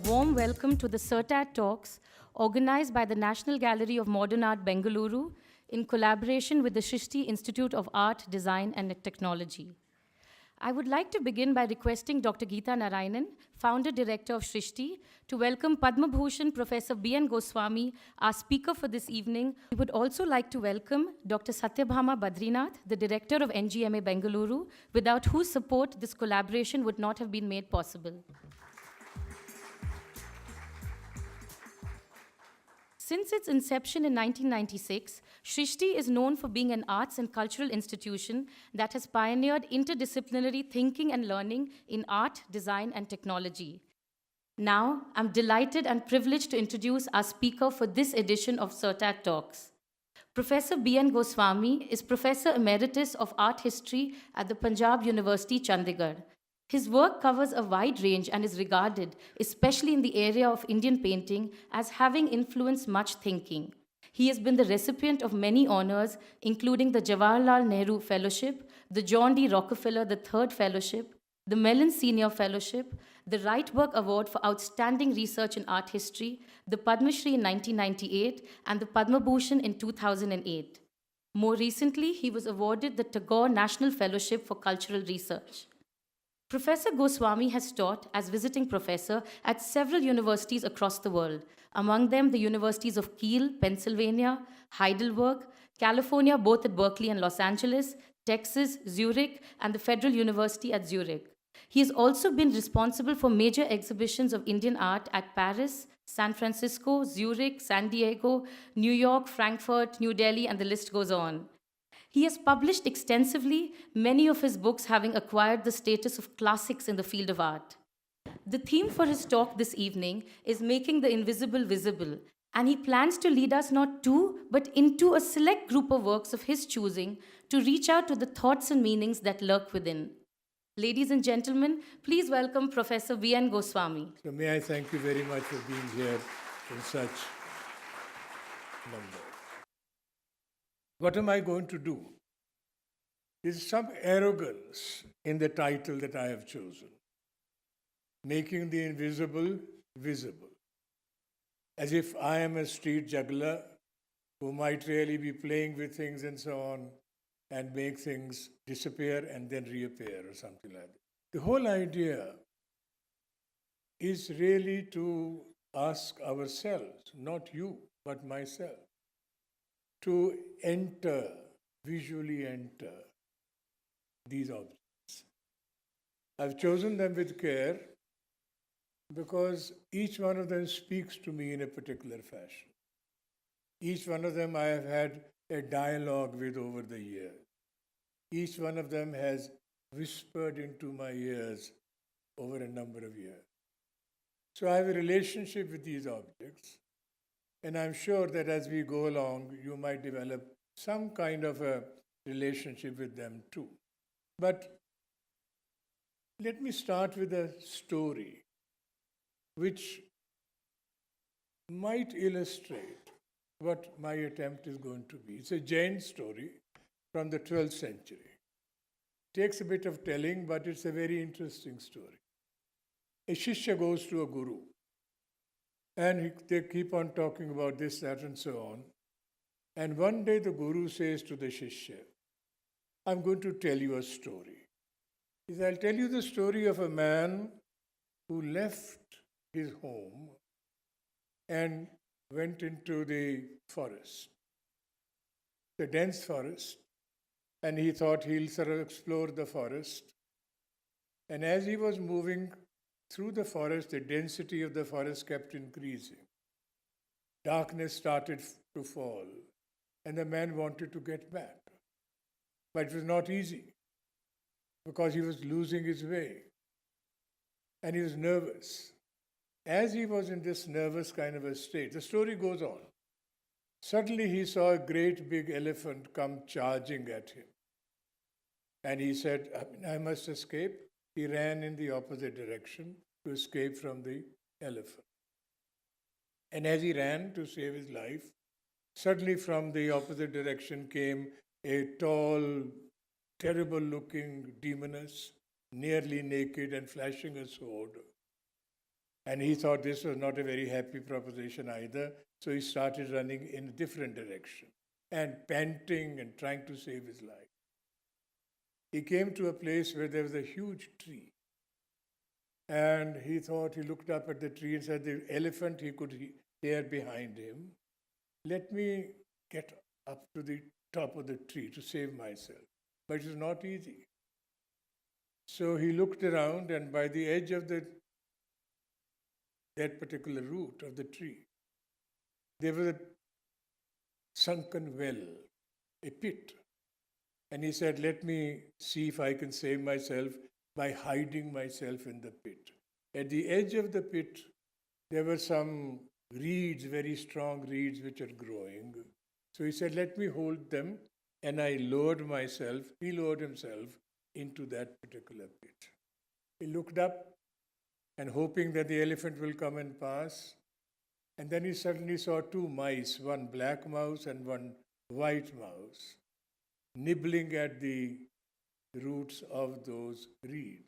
warm welcome to the CERTAT Talks organized by the National Gallery of Modern Art, Bengaluru, in collaboration with the Srishti Institute of Art, Design and Technology. I would like to begin by requesting Dr. Geeta Narayanan, founder director of Srishti, to welcome Padma Bhushan Professor B.N. Goswami, our speaker for this evening. We would also like to welcome Dr. Satyabhama Badrinath, the director of NGMA Bengaluru, without whose support this collaboration would not have been made possible. Since its inception in 1996, Srishti is known for being an arts and cultural institution that has pioneered interdisciplinary thinking and learning in art, design, and technology. Now, I'm delighted and privileged to introduce our speaker for this edition of CERTAT Talks. Professor B.N. Goswami is Professor Emeritus of Art History at the Punjab University, Chandigarh. His work covers a wide range and is regarded, especially in the area of Indian painting, as having influenced much thinking. He has been the recipient of many honors, including the Jawaharlal Nehru Fellowship, the John D. Rockefeller III Fellowship, the Mellon Senior Fellowship, the Wright Work Award for Outstanding Research in Art History, the Padma Shri in 1998, and the Padma Bhushan in 2008. More recently, he was awarded the Tagore National Fellowship for Cultural Research. Professor Goswami has taught as visiting professor at several universities across the world, among them the universities of Kiel, Pennsylvania, Heidelberg, California, both at Berkeley and Los Angeles, Texas, Zurich, and the Federal University at Zurich. He has also been responsible for major exhibitions of Indian art at Paris, San Francisco, Zurich, San Diego, New York, Frankfurt, New Delhi, and the list goes on. He has published extensively, many of his books having acquired the status of classics in the field of art. The theme for his talk this evening is Making the Invisible Visible, and he plans to lead us not to, but into a select group of works of his choosing to reach out to the thoughts and meanings that lurk within. Ladies and gentlemen, please welcome Professor B.N. Goswami. So may I thank you very much for being here in such number. What am I going to do? There's some arrogance in the title that I have chosen. Making the invisible visible. As if I am a street juggler who might really be playing with things and so on and make things disappear and then reappear or something like that. The whole idea is really to ask ourselves, not you, but myself, to enter, visually enter these objects. I've chosen them with care because each one of them speaks to me in a particular fashion. Each one of them I have had a dialogue with over the years. Each one of them has whispered into my ears over a number of years. So I have a relationship with these objects. And I'm sure that as we go along, you might develop some kind of a relationship with them too. But let me start with a story which might illustrate what my attempt is going to be. It's a Jain story from the 12th century. It takes a bit of telling, but it's a very interesting story. A Shishya goes to a guru. And they keep on talking about this, that, and so on. And one day the guru says to the Shishya, I'm going to tell you a story. He says, I'll tell you the story of a man who left his home and went into the forest, the dense forest, and he thought he'll sort of explore the forest. And as he was moving through the forest, the density of the forest kept increasing. Darkness started to fall, and the man wanted to get back. But it was not easy, because he was losing his way, and he was nervous. As he was in this nervous kind of a state, the story goes on. Suddenly he saw a great big elephant come charging at him. And he said, I must escape. He ran in the opposite direction to escape from the elephant. And as he ran to save his life, suddenly from the opposite direction came a tall, terrible-looking demoness, nearly naked and flashing a sword. And he thought this was not a very happy proposition either, so he started running in a different direction and panting and trying to save his life. He came to a place where there was a huge tree. And he thought, he looked up at the tree and said, the elephant he could hear behind him, let me get up to the top of the tree to save myself. But it was not easy. So he looked around, and by the edge of that particular root of the tree, there was a sunken well, a pit. And he said, let me see if I can save myself by hiding myself in the pit. At the edge of the pit, there were some reeds, very strong reeds, which are growing. So he said, let me hold them. And I lowered myself, he lowered himself into that particular pit. He looked up and hoping that the elephant will come and pass. And then he suddenly saw two mice, one black mouse and one white mouse, nibbling at the roots of those reeds.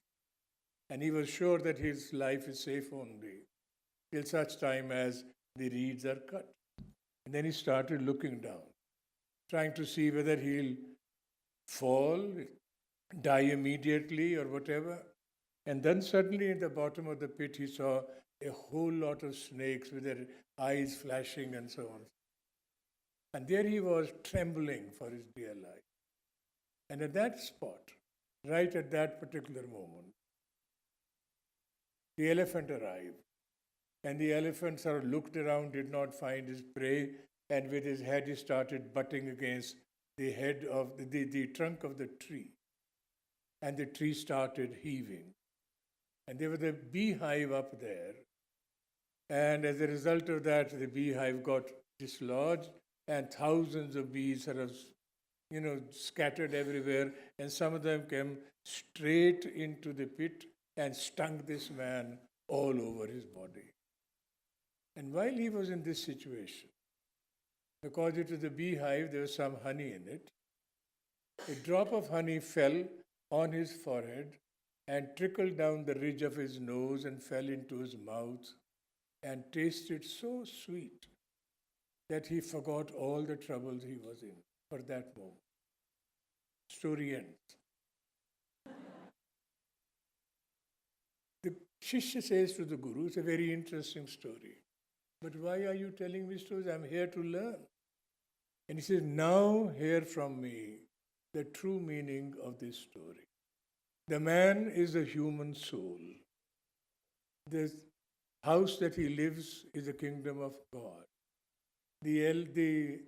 And he was sure that his life is safe only till such time as the reeds are cut. And then he started looking down, trying to see whether he'll fall, die immediately or whatever. And then suddenly at the bottom of the pit he saw a whole lot of snakes with their eyes flashing and so on. And there he was trembling for his dear life. And at that spot, right at that particular moment, the elephant arrived. And the elephant sort of looked around, did not find his prey, and with his head he started butting against the head of the trunk of the tree. And the tree started heaving. And there was a beehive up there. And as a result of that, the beehive got dislodged, and thousands of bees sort of, scattered everywhere. And some of them came straight into the pit and stung this man all over his body. And while he was in this situation, because it was a beehive, there was some honey in it, a drop of honey fell on his forehead and trickled down the ridge of his nose and fell into his mouth and tasted so sweet that he forgot all the troubles he was in for that moment. Story ends. The Shishya says to the Guru, it's a very interesting story. But why are you telling me stories? I'm here to learn. And he says, now hear from me the true meaning of this story. The man is a human soul. The house that he lives is the kingdom of God. The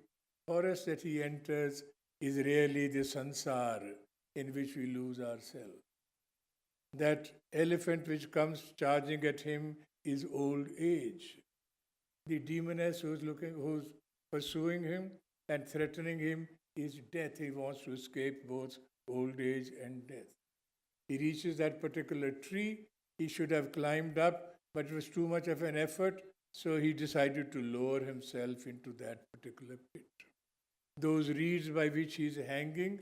forest that he enters is really the sansar in which we lose ourselves. That elephant which comes charging at him is old age. The demoness who's pursuing him and threatening him is death. He wants to escape both old age and death. He reaches that particular tree. He should have climbed up, but it was too much of an effort, so he decided to lower himself into that particular pit. Those reeds by which he is hanging,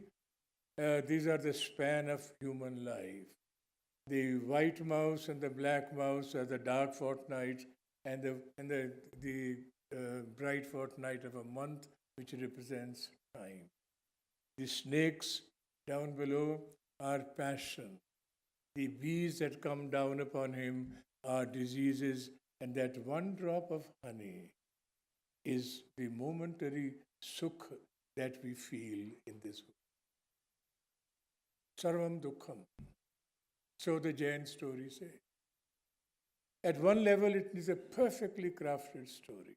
these are the span of human life. The white mouse and the black mouse are the dark fortnight, and the bright fortnight of a month, which represents time. The snakes down below are passion. The bees that come down upon him are diseases, and that one drop of honey is the momentary sukh that we feel in this world. Sarvam dukkham. So the Jain story says. At one level, it is a perfectly crafted story.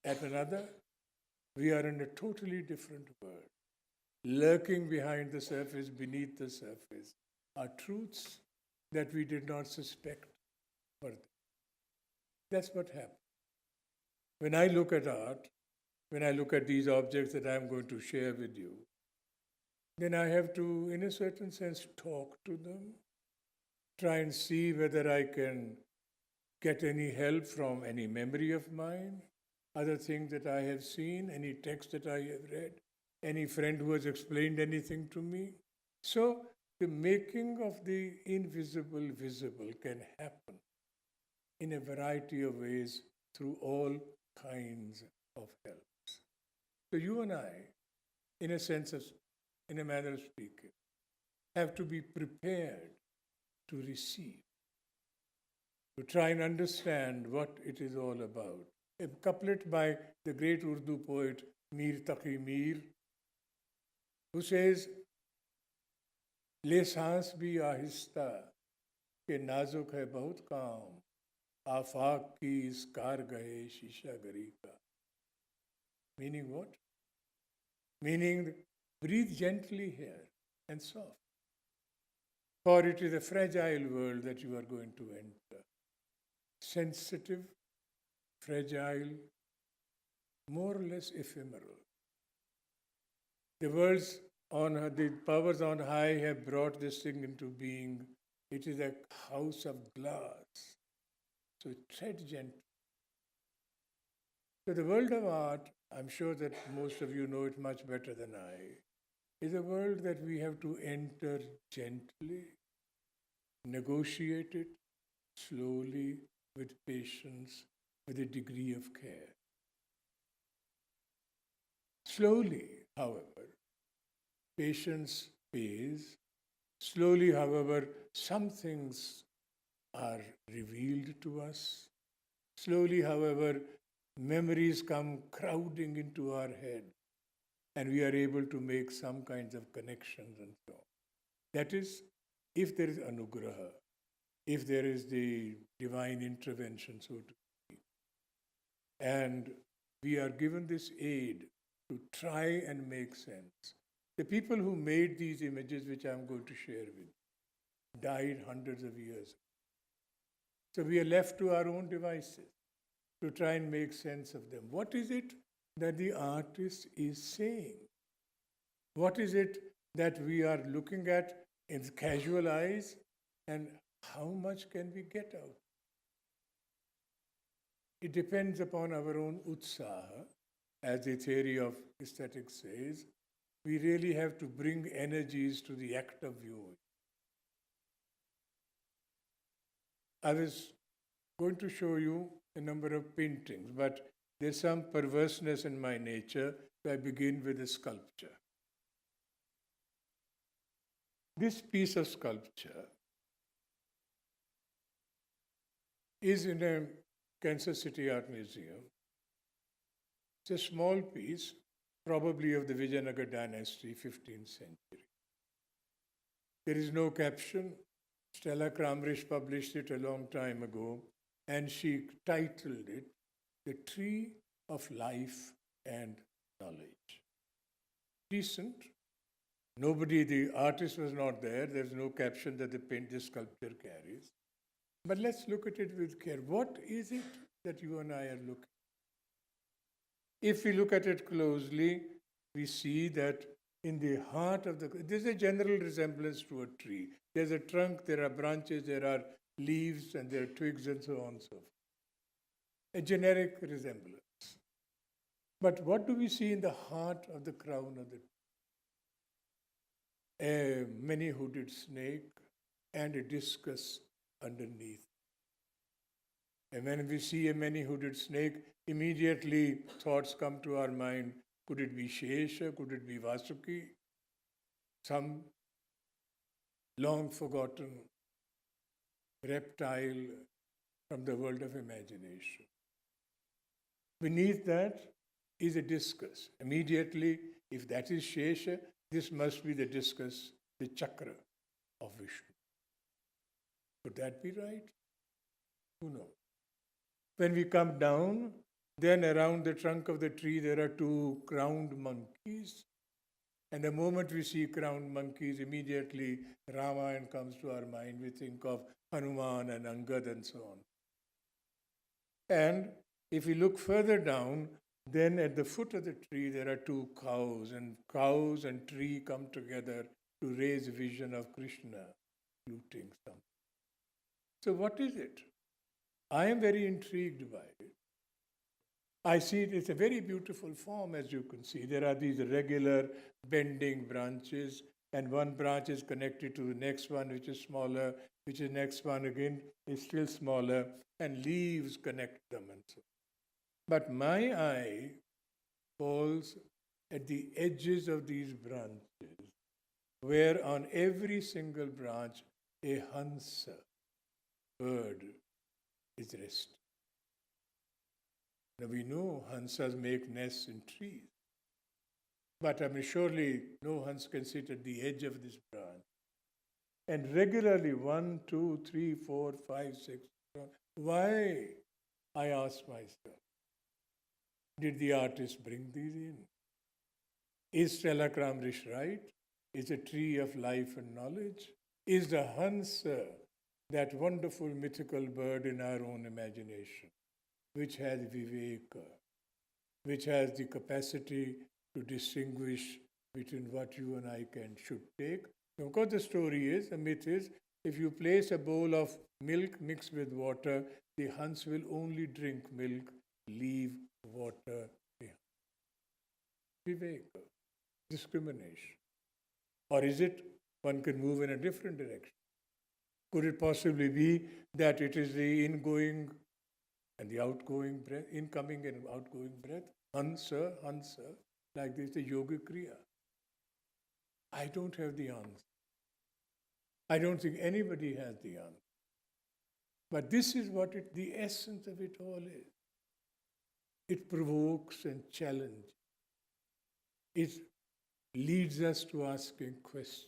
At another, we are in a totally different world. Lurking behind the surface, beneath the surface, are truths that we did not suspect were there. That's what happened. When I look at art, when I look at these objects that I'm going to share with you, then I have to, in a certain sense, talk to them, try and see whether I can get any help from any memory of mine, other things that I have seen, any text that I have read, any friend who has explained anything to me. So the making of the invisible visible can happen in a variety of ways through all kinds of helps. So you and I, in a sense of, in a manner of speaking, have to be prepared to receive, to try and understand what it is all about. A couplet by the great Urdu poet Mir Taqi Mir, who says, ले सांस भी आहिस्ता के नाजुक है बहुत काम आफाक की इस कार गए शीशा गरी का. Meaning what? Meaning, breathe gently here and soft. For it is a fragile world that you are going to enter. Sensitive, fragile, more or less ephemeral. The powers on high have brought this thing into being. It is a house of glass. So tread gently. So the world of art, I'm sure that most of you know it much better than I, is a world that we have to enter gently, negotiate it slowly, with patience, with a degree of care. Slowly, however, patience pays. Slowly, however, some things are revealed to us. Slowly, however, memories come crowding into our head and we are able to make some kinds of connections and so on. That is, if there is anugraha, if there is the divine intervention, so to speak. And we are given this aid to try and make sense. The people who made these images, which I'm going to share with you, died hundreds of years. So we are left to our own devices to try and make sense of them. What is it that the artist is saying? What is it that we are looking at in casual eyes, and how much can we get out? It depends upon our own utsaha, as the theory of aesthetics says. We really have to bring energies to the act of viewing. I was going to show you a number of paintings, but there's some perverseness in my nature, so I begin with a sculpture. This piece of sculpture is in a Kansas City Art Museum. It's a small piece, probably of the Vijayanagar dynasty, 15th century. There is no caption. Stella Kramrisch published it a long time ago, and she titled it The Tree of Life and Knowledge. Decent. Nobody, the artist was not there. There's no caption that the sculpture carries. But let's look at it with care. What is it that you and I are looking at? If we look at it closely, we see that in the heart of there's a general resemblance to a tree. There's a trunk, there are branches, there are leaves, and there are twigs, and so on and so forth. A generic resemblance. But what do we see in the heart of the crown of the tree? A many-hooded snake and a discus underneath. And when we see a many-hooded snake, immediately thoughts come to our mind. Could it be Shesha? Could it be Vasuki? Some long-forgotten reptile from the world of imagination. Beneath that is a discus. Immediately, if that is Shesha, this must be the discus, the chakra of Vishnu. Could that be right? Who knows? When we come down, then around the trunk of the tree there are two crowned monkeys. And the moment we see crowned monkeys, immediately Ramayana comes to our mind. We think of Hanuman and Angad and so on. And if we look further down, then at the foot of the tree there are two cows, and cows and tree come together to raise a vision of Krishna fluting something. So what is it? I am very intrigued by it. I see it's a very beautiful form, as you can see. There are these regular bending branches, and one branch is connected to the next one, which is smaller, which is next one again is still smaller, and leaves connect them and so. But my eye falls at the edges of these branches, where on every single branch a hansa, bird, is resting. Now we know hansas make nests in trees, but I mean surely no hans can sit at the edge of this branch. And regularly 1, 2, 3, 4, 5, 6. Why? I ask myself. Did the artist bring these in? Is Stella Kramrisch right? Is a tree of life and knowledge? Is the hansa that wonderful mythical bird in our own imagination, which has viveka, which has the capacity to distinguish between what you and I should take? Of course, the story is, the myth is, if you place a bowl of milk mixed with water, the Hans will only drink milk, leave water behind. Viveka, discrimination. Or is it one can move in a different direction? Could it possibly be that it is the ingoing and the outgoing breath, incoming and outgoing breath? Hansa, like this, the yoga kriya. I don't have the answer. I don't think anybody has the answer. But this is what the essence of it all is. It provokes and challenges. It leads us to asking questions.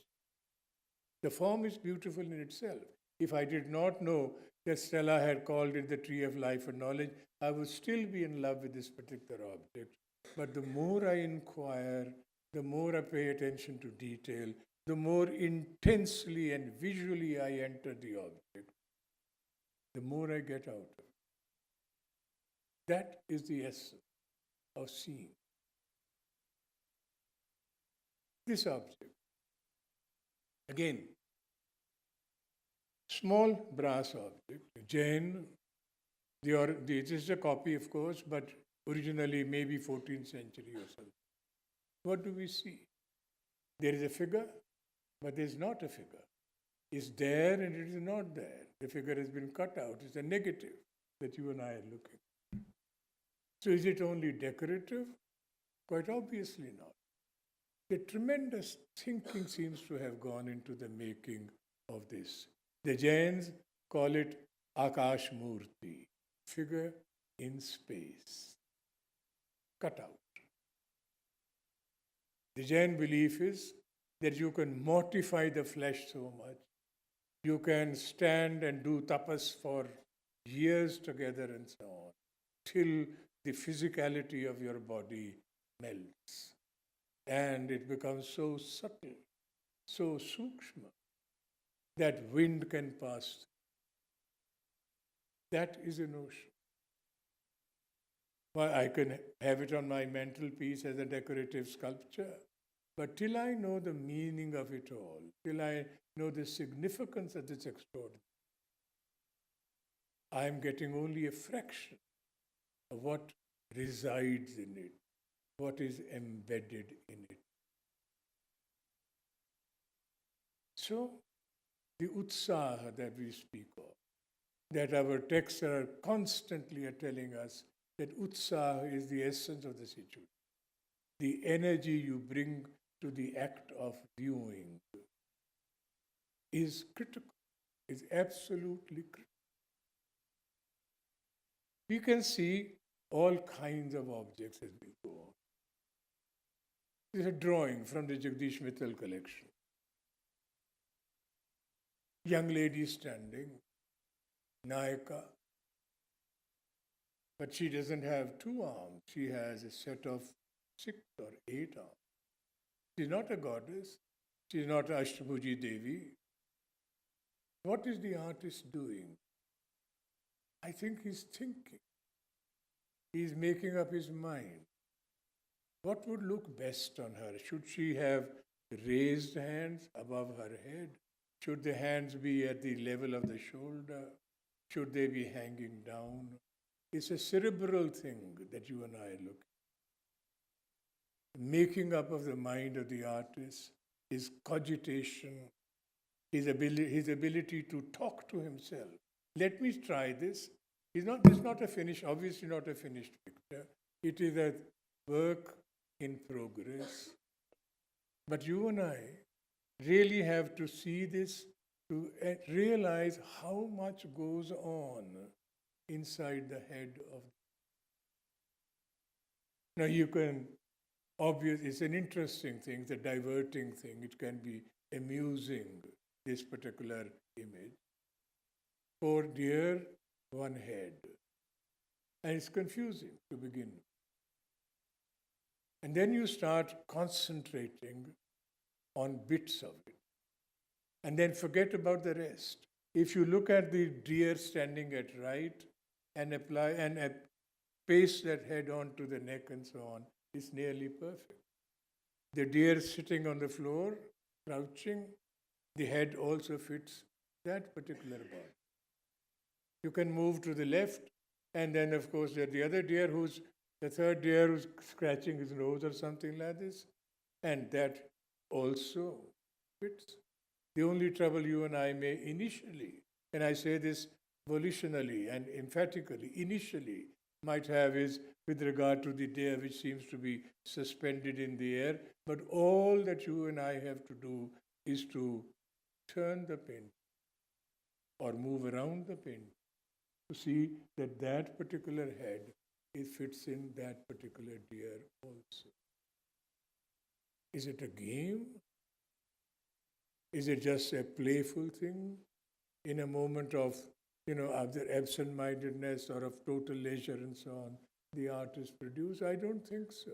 The form is beautiful in itself. If I did not know that Stella had called it the tree of life and knowledge, I would still be in love with this particular object. But the more I inquire, the more I pay attention to detail, the more intensely and visually I enter the object, the more I get out of it. That is the essence of seeing. This object, again, small brass object, Jain, this is a copy, of course, but originally maybe 14th century or something. What do we see? There is a figure, but there is not a figure. It's there and it is not there. The figure has been cut out. It's a negative that you and I are looking. So is it only decorative? Quite obviously not. The tremendous thinking seems to have gone into the making of this. The Jains call it Akash Murti, figure in space, cut out. The Jain belief is that you can mortify the flesh so much. You can stand and do tapas for years together and so on, till the physicality of your body melts. And it becomes so subtle, so sukshma, that wind can pass. That is a notion. Well, I can have it on my mantelpiece as a decorative sculpture, but till I know the meaning of it all, till I know the significance of this extraordinary, I am getting only a fraction of what resides in it, what is embedded in it. So, the utsaha that we speak of, that our texts are constantly telling us that utsaha is the essence of the situation. The energy you bring to the act of viewing is critical, is absolutely critical. We can see all kinds of objects as we go on. This is a drawing from the Jagdish Mittal collection. Young lady standing, Nayaka, but she doesn't have 2 arms. She has a set of 6 or 8 arms. She's not a goddess. She's not Ashtabhuji Devi. What is the artist doing? I think he's thinking. He's making up his mind. What would look best on her? Should she have raised hands above her head? Should the hands be at the level of the shoulder? Should they be hanging down? It's a cerebral thing that you and I look at. Making up of the mind of the artist is cogitation, his ability to talk to himself. Let me try this. This is not a finished, obviously not a finished picture. It is a work in progress. But you and I really have to see this to realize how much goes on inside the head of. Now you can, it's an interesting thing, it's a diverting thing, it can be amusing, this particular image. 4 deer, 1 head. And it's confusing to begin with. And then you start concentrating on bits of it. And then forget about the rest. If you look at the deer standing at right and apply and paste that head onto the neck and so on, it's nearly perfect. The deer sitting on the floor, crouching, the head also fits that particular body. You can move to the left, and then of course there's the other deer the third deer who's scratching his nose or something like this, and that also fits. The only trouble you and I may initially, and I say this volitionally and emphatically, initially might have is with regard to the deer which seems to be suspended in the air, but all that you and I have to do is to turn the pin or move around the pin to see that that particular head fits in that particular deer also. Is it a game? Is it just a playful thing in a moment of, either absent-mindedness or of total leisure and so on, the artist produce? I don't think so.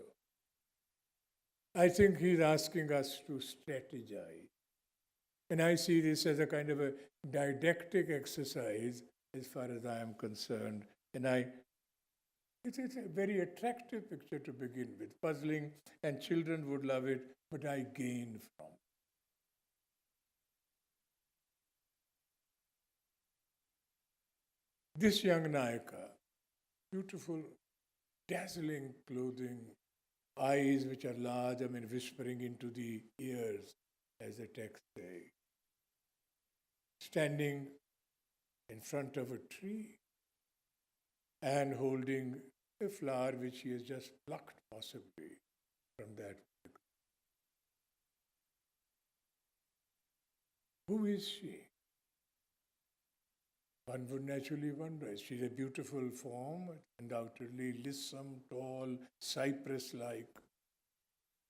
I think he's asking us to strategize. And I see this as a kind of a didactic exercise as far as I am concerned. And it's a very attractive picture to begin with, puzzling, and children would love it, but I gain from it. This young Nayaka, beautiful, dazzling clothing, eyes which are large, whispering into the ears, as the text says, standing in front of a tree and holding a flower which he has just plucked possibly from that. Who is she? One would naturally wonder. She's a beautiful form, undoubtedly lissom, tall, cypress-like.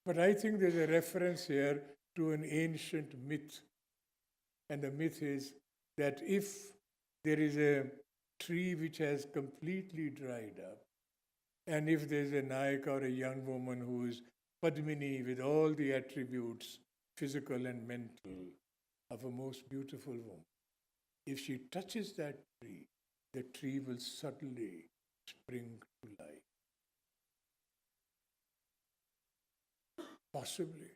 But I think there's a reference here to an ancient myth. And the myth is that if there is a tree which has completely dried up, and if there's a Nayaka or a young woman who is Padmini with all the attributes, physical and mental, of a most beautiful woman, if she touches that tree, the tree will suddenly spring to life. Possibly.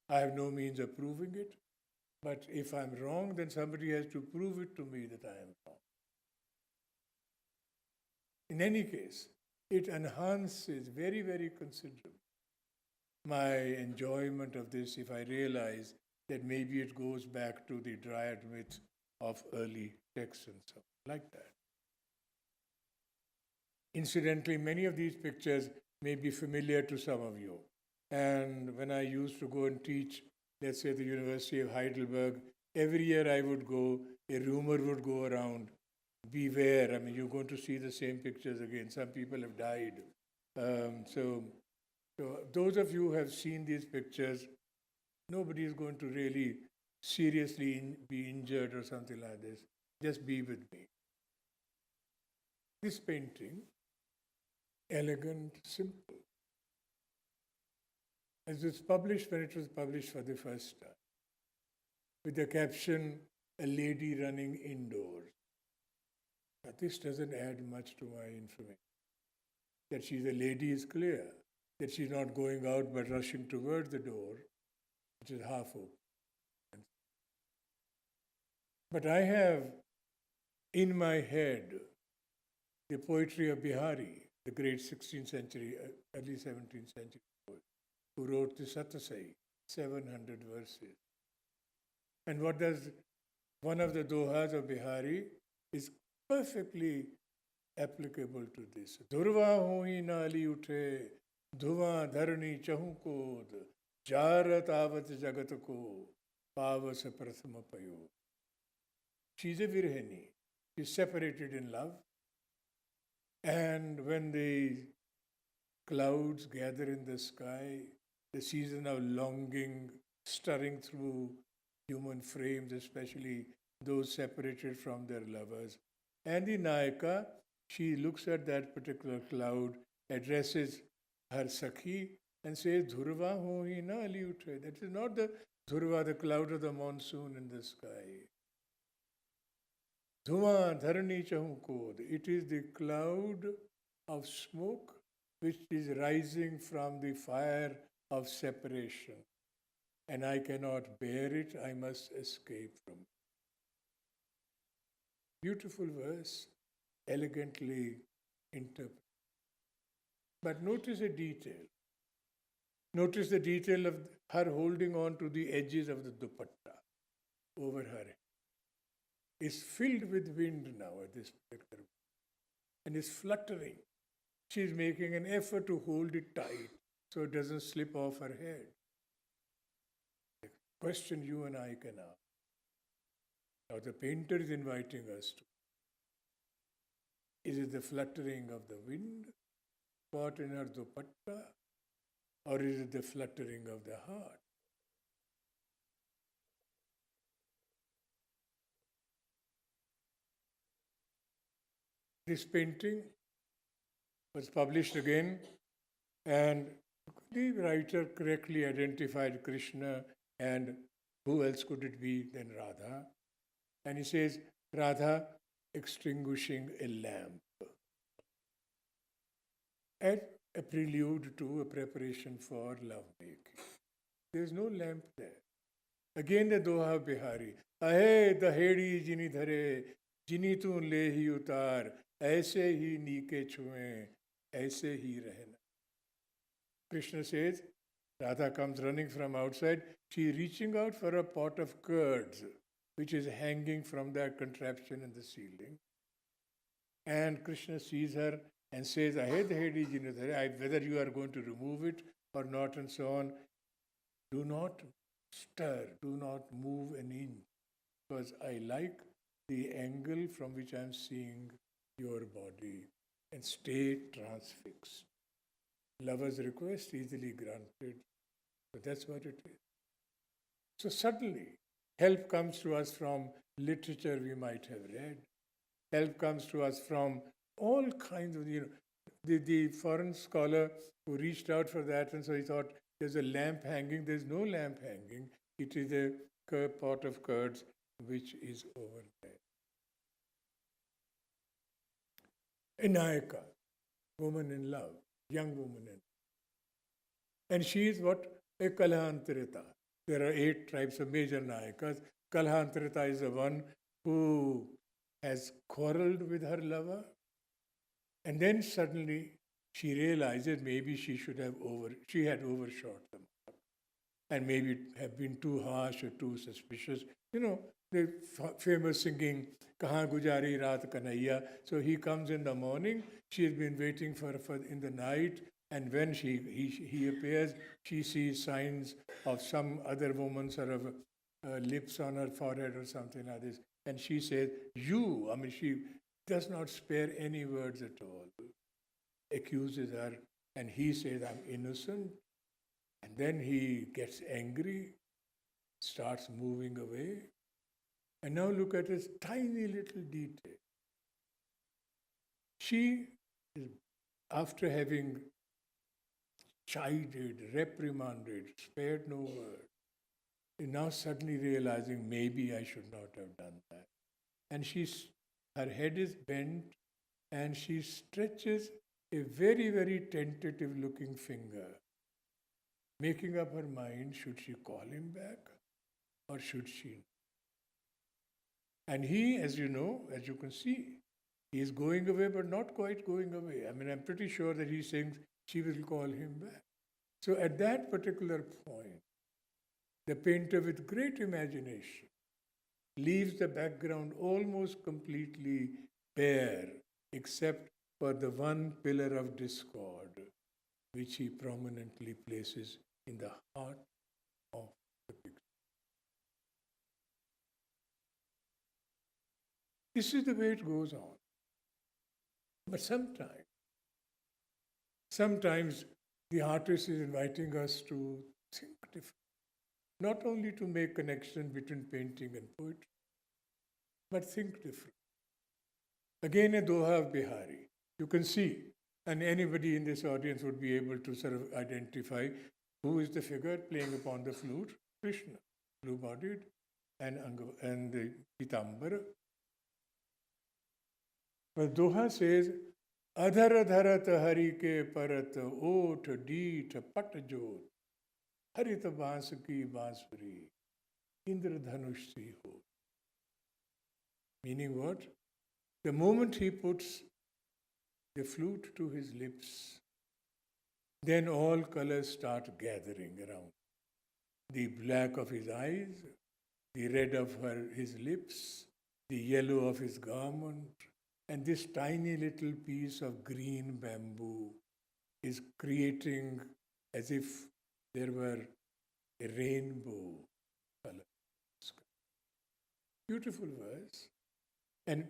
I have no means of proving it, but if I'm wrong, then somebody has to prove it to me that I am wrong. In any case, it enhances very, very considerably my enjoyment of this if I realize that maybe it goes back to the dryad myth of early texts and stuff like that. Incidentally, many of these pictures may be familiar to some of you. And when I used to go and teach, let's say, the University of Heidelberg, every year I would go, a rumor would go around, beware, you're going to see the same pictures again. Some people have died. So those of you who have seen these pictures, nobody is going to really seriously be injured or something like this. Just be with me. This painting, elegant, simple. As it's published, when it was published for the first time, with the caption, "A lady running indoors." Now, this doesn't add much to my information. That she's a lady is clear. That she's not going out but rushing toward the door, which is half open. But I have in my head the poetry of Bihari, the great 16th century, early 17th century poet, who wrote the Satasai, 700 verses. And what does one of the dohas of Bihari is perfectly applicable to this. Durva hui nali uthe, dhuva dharani chahu kod, jarat avat jagat ko, pavas prathama payo. She's a virhani. She's separated in love. And when the clouds gather in the sky, the season of longing stirring through human frames, especially those separated from their lovers. And the Nayaka, she looks at that particular cloud, addresses her Sakhi, and says, Dhurva hohi na ali uthe. That is not the Dhurva, the cloud of the monsoon in the sky. Dhuma dharani chahu kod. It is the cloud of smoke which is rising from the fire of separation. And I cannot bear it, I must escape from it. Beautiful verse, elegantly interpreted. But notice a detail. Notice the detail of her holding on to the edges of the dupatta over her head. Is filled with wind now at this particular moment and is fluttering. She is making an effort to hold it tight so it doesn't slip off her head. The question you and I can ask. Now the painter is inviting us to. Is it the fluttering of the wind caught in her dupatta, or is it the fluttering of the heart? This painting was published again, and the writer correctly identified Krishna, and who else could it be than Radha? And he says, Radha extinguishing a lamp. As a prelude to a preparation for lovemaking. There is no lamp there. Again the Doha of Bihari. Ahe dahedi jini dhare, jini tu lehi utar, aise hi nike chue, aise hi rehna. Krishna says, Radha comes running from outside. She is reaching out for a pot of curds, which is hanging from that contraption in the ceiling. And Krishna sees her and says, Ahedhedi jinadhare, whether you are going to remove it or not, and so on, do not stir, do not move an inch, because I like the angle from which I am seeing your body, and stay transfixed. Lover's request easily granted. So that's what it is. So suddenly, help comes to us from literature we might have read. Help comes to us from all kinds of, the foreign scholar who reached out for that, and so he thought, there's a lamp hanging. There's no lamp hanging. It is a pot of curds which is over there. A Nayaka, woman in love, young woman in love. And she is what? A Kalhantarita. There are 8 types of major Nayakas. Kalhantarita is the one who has quarreled with her lover, and then suddenly she realizes maybe she had overshot the mark, and maybe have been too harsh or too suspicious. The famous singing, Kahan Gujari Raat Kanhaiya. So he comes in the morning, she has been waiting for in the night, and when he appears, she sees signs of some other woman sort of lips on her forehead or something like this. And she says, she does not spare any words at all. Accuses her, and he says, I'm innocent. And then he gets angry, starts moving away. And now look at this tiny little detail. She, after having chided, reprimanded, spared no word, is now suddenly realizing maybe I should not have done that. And her head is bent, and she stretches a very, very tentative looking finger, making up her mind, should she call him back or should she? And he, as you can see, he is going away but not quite going away. I'm pretty sure that he thinks she will call him back. So at that particular point, the painter with great imagination leaves the background almost completely bare, except for the one pillar of discord, which he prominently places in the heart of the picture. This is the way it goes on. But sometimes the artist is inviting us to think differently, not only to make connection between painting and poetry, but think differently. Again, a Doha of Bihari. You can see, and anybody in this audience would be able to sort of identify who is the figure playing upon the flute. Krishna, blue-bodied, and the Pitambara. But Doha says, Adhar dharat hari ke parat ot deet pat jot harit bans ki bansuri indra dhanush si ho. Meaning what? The moment he puts the flute to his lips, then all colors start gathering around. The black of his eyes, the red of his lips, the yellow of his garment, and this tiny little piece of green bamboo is creating as if there were a rainbow color. Beautiful verse and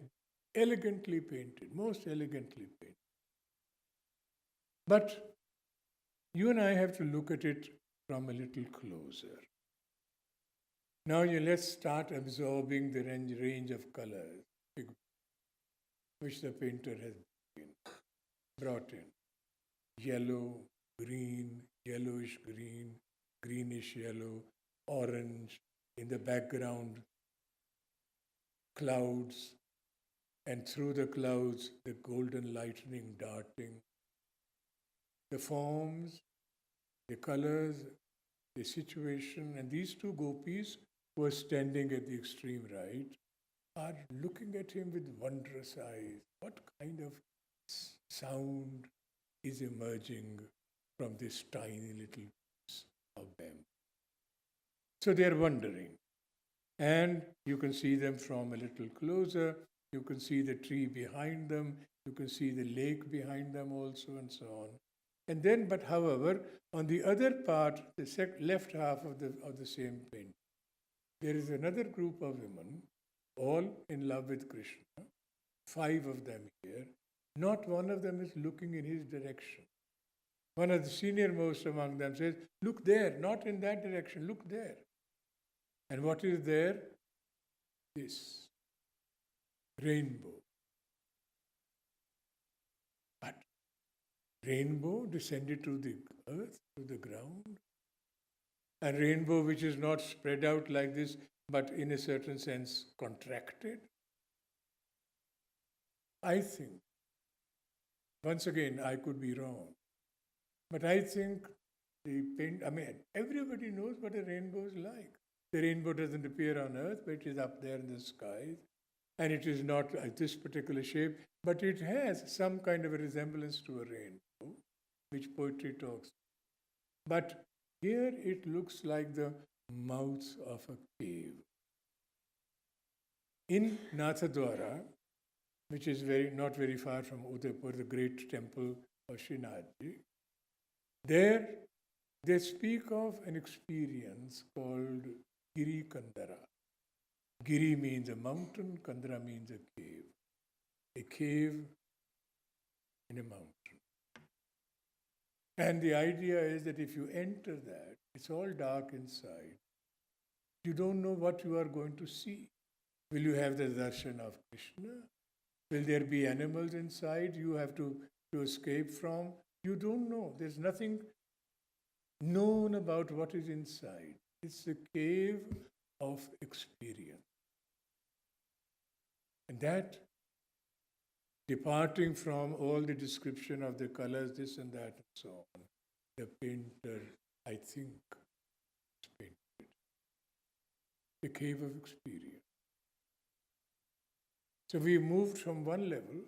elegantly painted, most elegantly painted. But you and I have to look at it from a little closer. Now let's start absorbing the range of colors which the painter has brought in. Yellow, green, yellowish green, greenish yellow, orange, in the background, clouds, and through the clouds, the golden lightning darting. The forms, the colors, the situation, and these two gopis who are standing at the extreme right are looking at him with wondrous eyes. What kind of sound is emerging from this tiny little piece of bamboo? So they are wondering. And you can see them from a little closer. You can see the tree behind them. You can see the lake behind them also, and so on. And then, but however, on the other part, the left half of the same painting, there is another group of women, all in love with Krishna, 5 of them here. Not one of them is looking in his direction. One of the senior most among them says, look there, not in that direction, look there. And what is there? This rainbow. But rainbow descended to the earth, to the ground. A rainbow which is not spread out like this, but in a certain sense contracted. I think, once again, I could be wrong, but I think everybody knows what a rainbow is like. The rainbow doesn't appear on earth, but it is up there in the sky. And it is not this particular shape, but it has some kind of a resemblance to a rainbow, which poetry talks. But here it looks like the mouth of a cave. In Nathadwara, which is not very far from Udaipur, the great temple of Srinathji, there they speak of an experience called Giri Kandara. Giri means a mountain, Kandara means a cave. A cave in a mountain. And the idea is that if you enter that, it's all dark inside. You don't know what you are going to see. Will you have the darshan of Krishna? Will there be animals inside you have to escape from? You don't know. There's nothing known about what is inside. It's a cave of experience. And that, departing from all the description of the colors, this and that, and so on, the painter, I think, painted the cave of experience. So we moved from one level,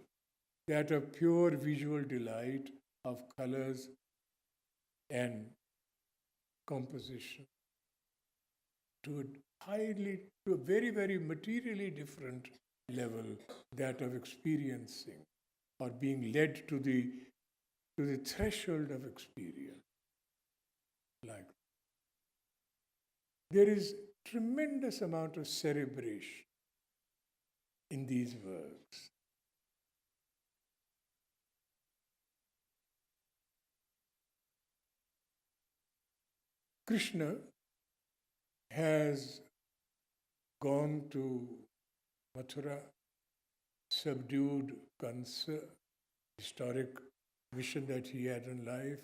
that of pure visual delight of colors and composition, to to a very, very materially different level, that of experiencing or being led to the threshold of experience. Like there is tremendous amount of cerebration in these works. Krishna has gone to Mathura, subdued Kansa, historic vision that he had in life,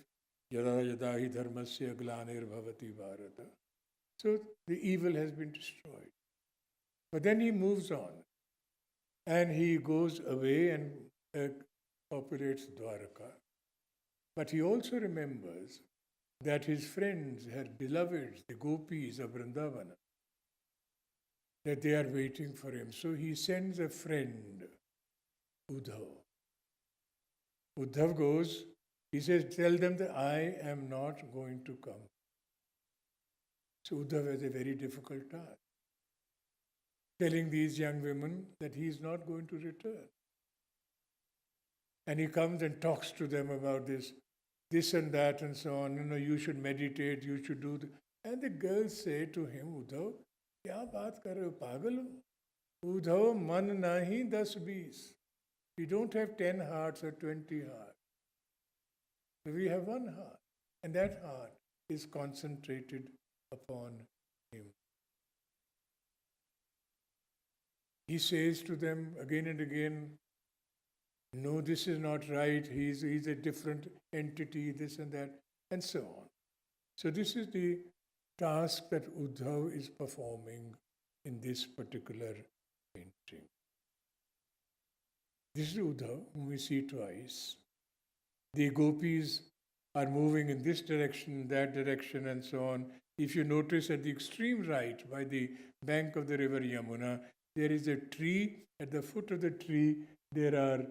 yada yada hi dharmasya glanir bhavati bharata. So the evil has been destroyed. But then he moves on and he goes away and populates Dwaraka. But he also remembers that his friends, her beloveds, the gopis of Vrindavana, that they are waiting for him. So he sends a friend, Uddhav. Uddhav goes, he says, tell them that I am not going to come. So Uddhav has a very difficult task, telling these young women that he is not going to return. And he comes and talks to them about this and that and so on. You should meditate, you should do this. And the girls say to him, Uddhav, kya baat kar rahe ho, pagal ho? Uddhav, man nahi 10-20. We don't have 10 hearts or 20 hearts. We have one heart. And that heart is concentrated upon him. He says to them again and again, no, this is not right, he's a different entity, this and that, and so on. So this is the task that Uddhav is performing in this particular painting. This is Uddhav, whom we see twice. The gopis are moving in this direction, that direction, and so on. If you notice at the extreme right, by the bank of the river Yamuna, there is a tree. At the foot of the tree, there are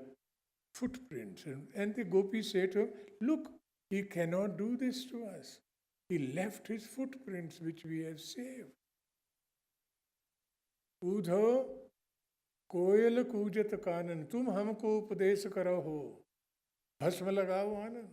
footprints. And the gopis say to him, look, he cannot do this to us. He left his footprints, which we have saved. Uddhav, koyal kujat kanan, tum humko upadesh karo ho. Bhasma lagao anand.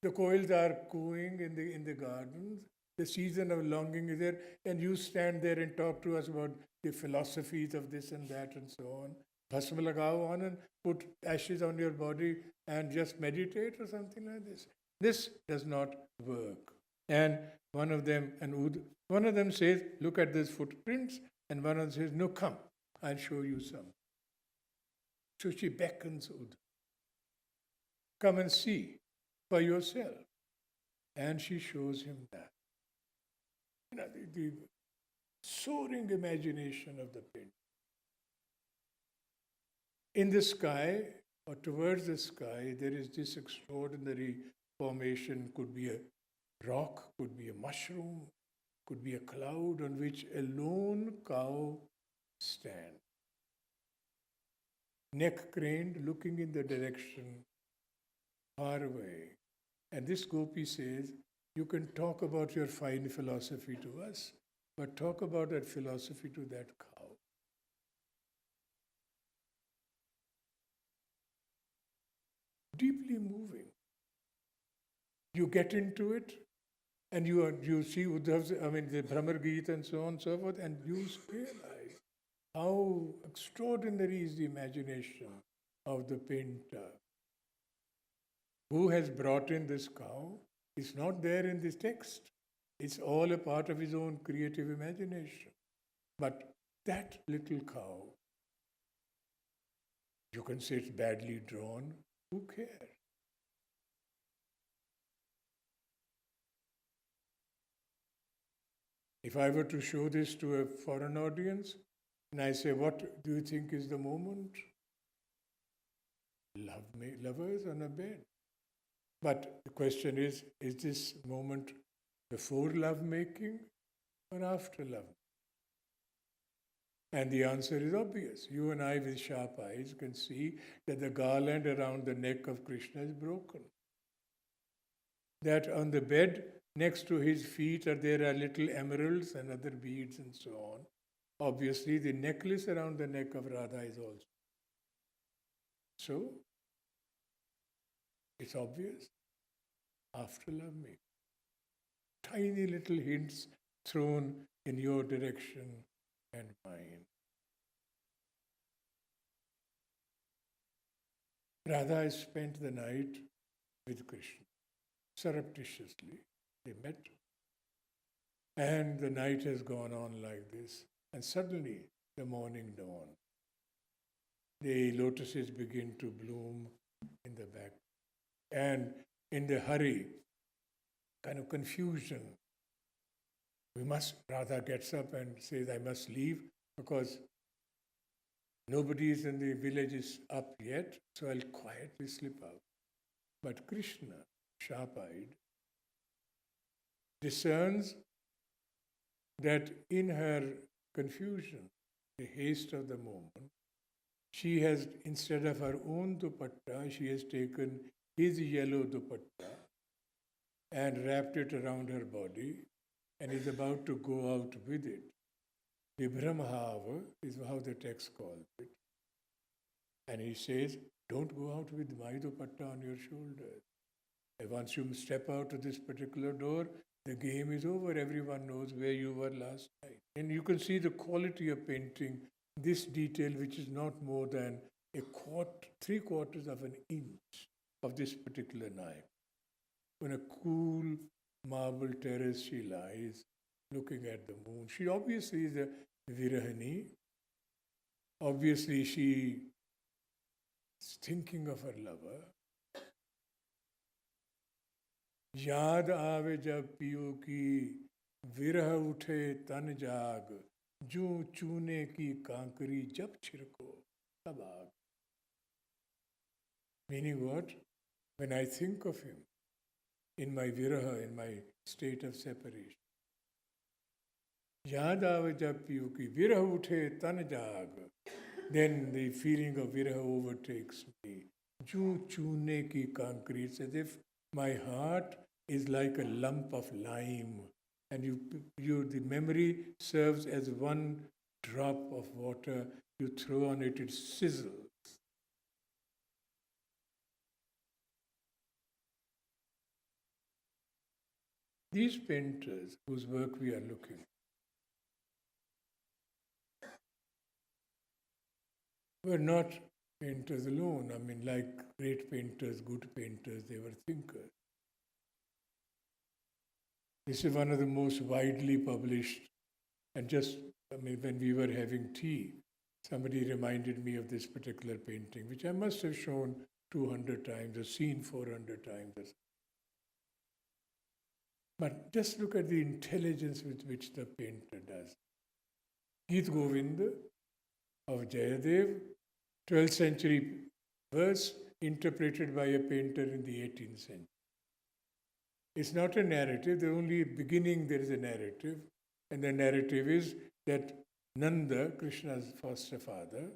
The koils are cooing in the gardens. The season of longing is there, and you stand there and talk to us about the philosophies of this and that and so on. Bhasma lagao anand, put ashes on your body and just meditate or something like this. This does not work. And one of them says, look at these footprints, and one of them says, no, come, I'll show you some. So she beckons Uddhav. Come and see for yourself. And she shows him that. The soaring imagination of the painter. In the sky, or towards the sky, there is this extraordinary formation. Could be a rock, could be a mushroom, could be a cloud on which a lone cow stands. Neck craned, looking in the direction far away. And this gopi says, you can talk about your fine philosophy to us, but talk about that philosophy to that cow. Deeply moving. You get into it, and you see Uddhav's, the Brahmar Gita and so on and so forth, and you realize how extraordinary is the imagination of the painter. Who has brought in this cow? It's not there in this text. It's all a part of his own creative imagination. But that little cow, you can say it's badly drawn. Who cares? If I were to show this to a foreign audience, and I say, what do you think is the moment? Lovers on a bed. But the question is this moment before lovemaking or after love? And the answer is obvious. You and I with sharp eyes can see that the garland around the neck of Krishna is broken. That on the bed Next to his feet there are little emeralds and other beads and so on. Obviously, the necklace around the neck of Radha is also. So, it's obvious. After love making. Tiny little hints thrown in your direction and mine. Radha has spent the night with Krishna. Surreptitiously, they met. And the night has gone on like this. And suddenly, the morning dawn. The lotuses begin to bloom in the back. And in the hurry, kind of confusion, Radha gets up and says, I must leave because nobody is in the village up yet, so I'll quietly slip out. But Krishna, sharp-eyed, discerns that in her confusion, the haste of the moment, she has, instead of her own dupatta, she has taken his yellow dupatta and wrapped it around her body and is about to go out with it. Vibramahava is how the text calls it. And he says, don't go out with my dupatta on your shoulders. And once you step out of this particular door, the game is over. Everyone knows where you were last night. And you can see the quality of painting this detail, which is not more than 3/4 of an inch of this particular night. On a cool marble terrace she lies, looking at the moon. She obviously is a virahini. Obviously she is thinking of her lover. याद आवे जब पियो की विरह उठे तन जाग जूं चूने की कांकरी जब छिड़को तब आग. Meaning what? When I think of him in my viraha, in my state of separation. याद आवे जब पियो की विरह उठे तन जाग. Then the feeling of viraha overtakes me. जूं चूने की Kankari. It's as if my heart is like a lump of lime, and the memory serves as one drop of water. You throw on it, it sizzles. These painters whose work we are looking were not painters alone. I mean, like great painters, good painters, they were thinkers. This is one of the most widely published, and when we were having tea, somebody reminded me of this particular painting, which I must have shown 200 times or seen 400 times. But just look at the intelligence with which the painter does. Geet Govind of Jayadev, 12th century verse interpreted by a painter in the 18th century. It's not a narrative, the only beginning there is a narrative, and the narrative is that Nanda, Krishna's foster father,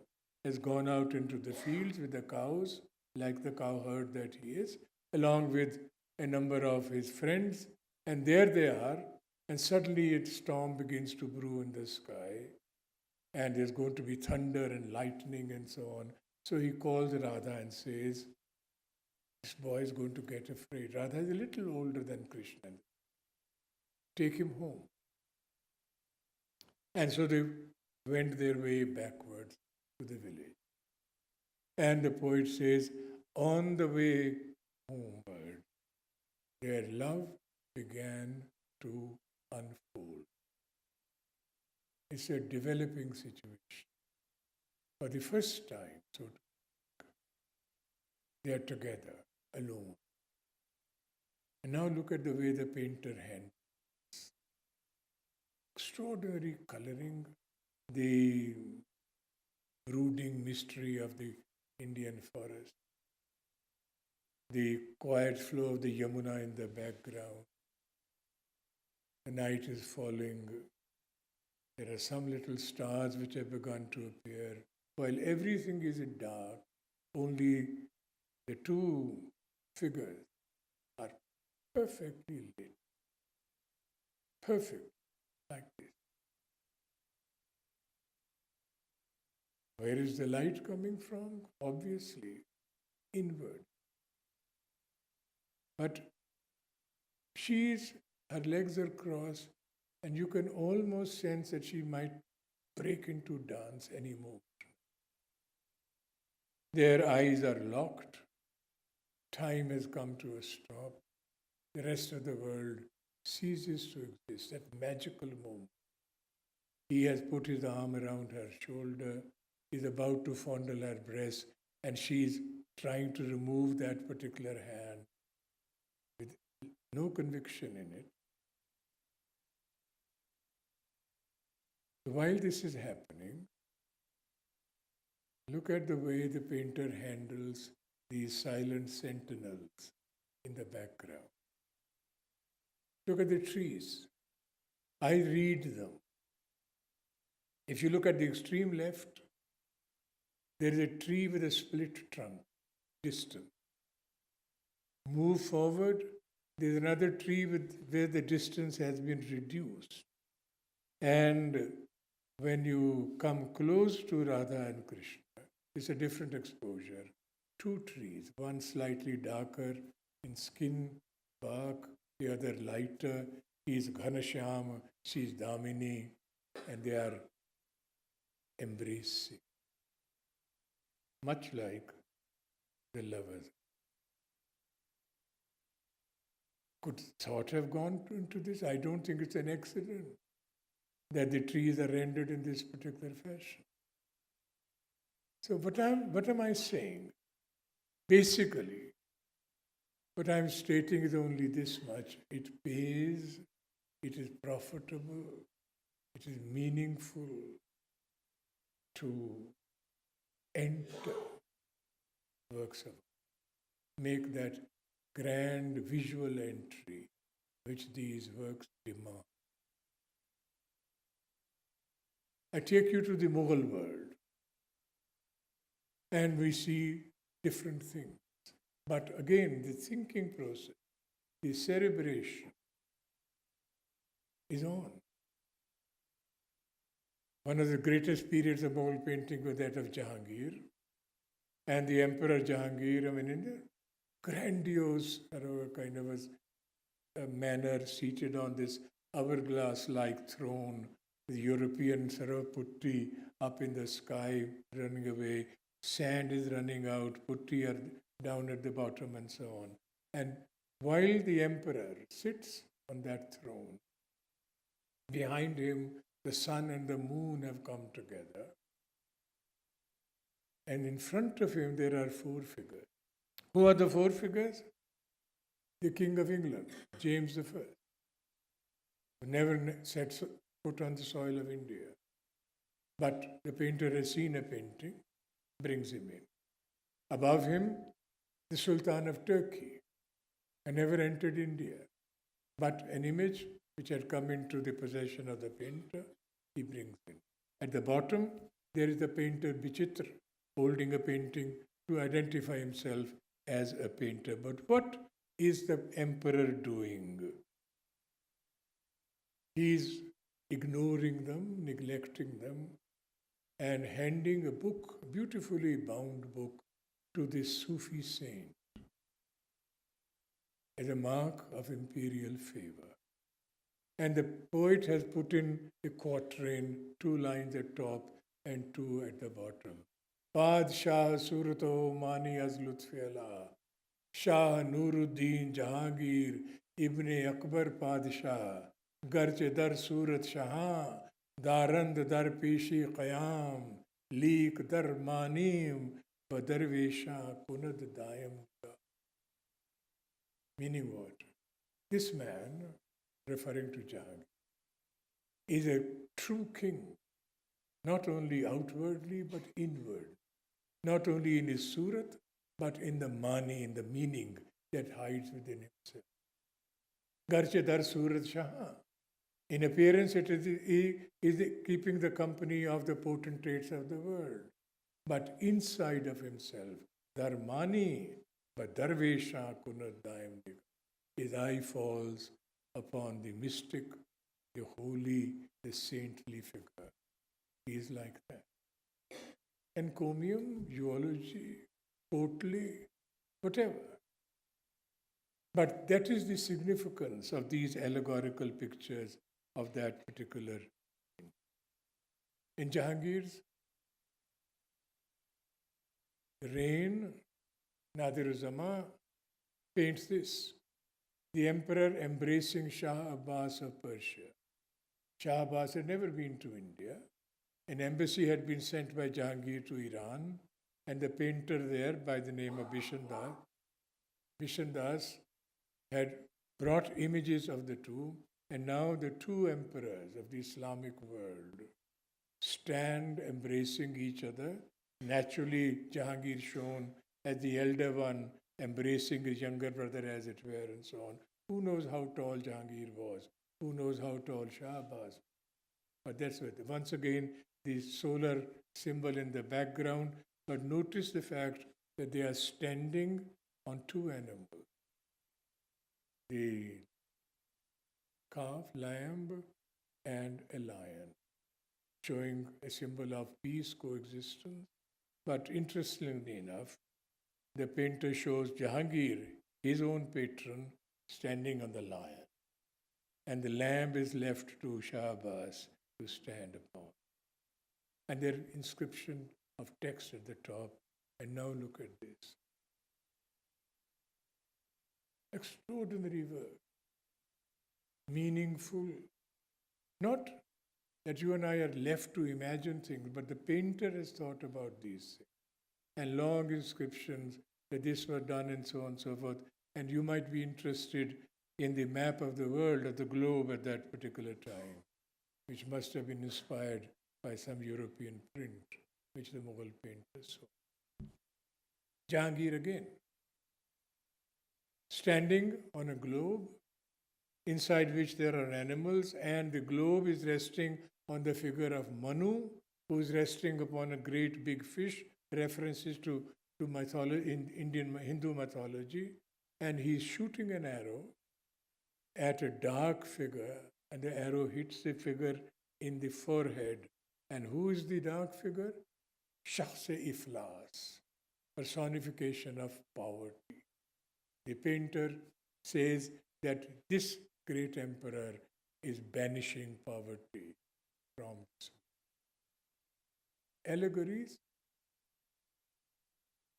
has gone out into the fields with the cows, like the cowherd that he is, along with a number of his friends, and there they are, and suddenly a storm begins to brew in the sky, and there's going to be thunder and lightning and so on. So he calls Radha and says, this boy is going to get afraid. Radha is a little older than Krishna. Take him home. And so they went their way backwards to the village. And the poet says, on the way homeward, their love began to unfold. It's a developing situation. For the first time, so to speak, they are together, alone. And now look at the way the painter handles. Extraordinary coloring, the brooding mystery of the Indian forest, the quiet flow of the Yamuna in the background. The night is falling. There are some little stars which have begun to appear. While everything is in dark, only the two figures are perfectly lit. perfect, like this. Where is the light coming from? Obviously, inward. But her legs are crossed, and you can almost sense that she might break into dance any moment. Their eyes are locked. Time has come to a stop. The rest of the world ceases to exist. That magical moment. He has put his arm around her shoulder, is about to fondle her breast, and she is trying to remove that particular hand with no conviction in it. While this is happening, look at the way the painter handles these silent sentinels in the background. Look at the trees. I read them. If you look at the extreme left, there is a tree with a split trunk, distant. Move forward, there is another tree where the distance has been reduced. And when you come close to Radha and Krishna, it's a different exposure. Two trees, one slightly darker in skin, bark, the other lighter. He is Ghanashyam, she is Damini, and they are embracing. Much like the lovers. Could thought have gone into this? I don't think it's an accident that the trees are rendered in this particular fashion. So what am I saying? Basically, what I'm stating is only this much. It pays, it is profitable, it is meaningful to enter works of art. Make that grand visual entry which these works demand. I take you to the Mughal world and we see different things. But again, the thinking process, the cerebration is on. One of the greatest periods of Mughal painting was that of Jahangir. And the Emperor Jahangir, in a grandiose kind of a manner, seated on this hourglass-like throne, with European putti up in the sky, running away, sand is running out, putti are down at the bottom, and so on. And while the emperor sits on that throne, behind him the sun and the moon have come together. And in front of him there are four figures. Who are the four figures? The King of England, James I, who never set foot on the soil of India. But the painter has seen a painting, brings him in. Above him, the Sultan of Turkey, had never entered India. But an image which had come into the possession of the painter, he brings in. At the bottom, there is the painter Bichitra, holding a painting to identify himself as a painter. But what is the emperor doing? He is ignoring them, neglecting them, and handing a book, a beautifully bound book, to this Sufi saint as a mark of imperial favor. And the poet has put in a quatrain, 2 lines at top and 2 at the bottom. Padshah Surato Mani az Lutfela, Shah Nuruddin Jahangir Ibn Akbar Padshah, Garche dar Surat Shahan, Darand dar Peshi Qayam, Leek dar Manim, Badarvesha Kunad Dayam. Meaning what? This man, referring to Jahangir, is a true king, not only outwardly but inward, not only in his surat but in the mani, in the meaning that hides within himself. Garche dar surat shaha. In appearance, it is keeping the company of the potentates of the world, but inside of himself, dharmani, but darvesha kunadayam. His eye falls upon the mystic the holy, the saintly figure. He is like that. Encomium, zoology, totally, whatever. But that is the significance of these allegorical pictures of that particular thing. In Jahangir's reign, Nadir-uz-Zama paints this: the emperor embracing Shah Abbas of Persia. Shah Abbas had never been to India. An embassy had been sent by Jahangir to Iran, and the painter there, by the name of Bishan Das, had brought images of the two, and now the two emperors of the Islamic world stand embracing each other. Naturally, Jahangir shown as the elder one, embracing his younger brother, as it were, and so on. Who knows how tall Jahangir was? Who knows how tall Shah Abbas? But that's what, once again, the solar symbol in the background. But notice the fact that they are standing on two animals: the calf, lamb, and a lion, showing a symbol of peace, coexistence. But interestingly enough, the painter shows Jahangir, his own patron, standing on the lion, and the lamb is left to Shah Abbas to stand upon. And their inscription of text at the top. And now look at this. Extraordinary work. Meaningful. Not that you and I are left to imagine things, but the painter has thought about these things. And long inscriptions that this was done and so on and so forth. And you might be interested in the map of the world, of the globe at that particular time, which must have been inspired by some European print, which the Mughal painters saw. Jahangir again, standing on a globe inside which there are animals, and the globe is resting on the figure of Manu, who is resting upon a great big fish, references to mythology, in Indian Hindu mythology, and he's shooting an arrow at a dark figure, and the arrow hits the figure in the forehead. And who is the dark figure? Shakhs-e-Iflas, personification of poverty. The painter says that this great emperor is banishing poverty from this. Allegories,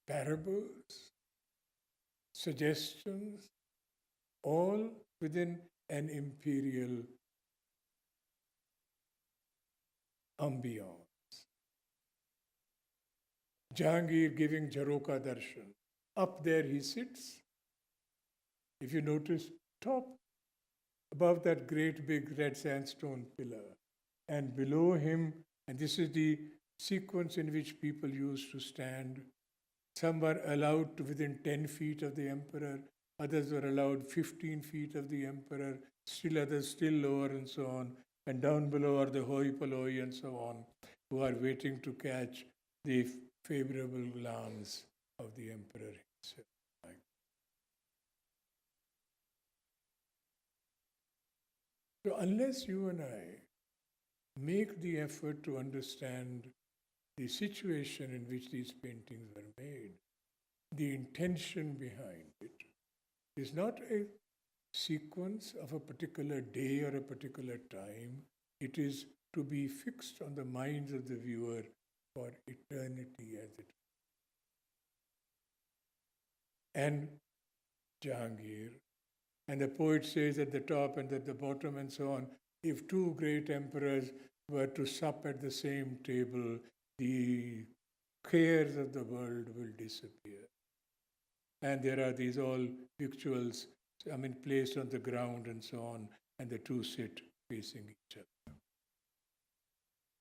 parables, suggestions, all within an imperial ambiance. Jahangir giving Jharoka Darshan. Up there he sits. If you notice, top, above that great big red sandstone pillar. And below him, and this is the sequence in which people used to stand. Some were allowed to within 10 feet of the emperor, others were allowed 15 feet of the emperor, still others still lower, and so on. And down below are the hoi polloi and so on, who are waiting to catch the favorable glance of the emperor himself. So unless you and I make the effort to understand the situation in which these paintings were made, the intention behind it is not a sequence of a particular day or a particular time. It is to be fixed on the minds of the viewer for eternity as it is. And Jahangir, and the poet says at the top and at the bottom and so on, if two great emperors were to sup at the same table, the cares of the world will disappear. And there are these all victuals, placed on the ground and so on, and the two sit facing each other.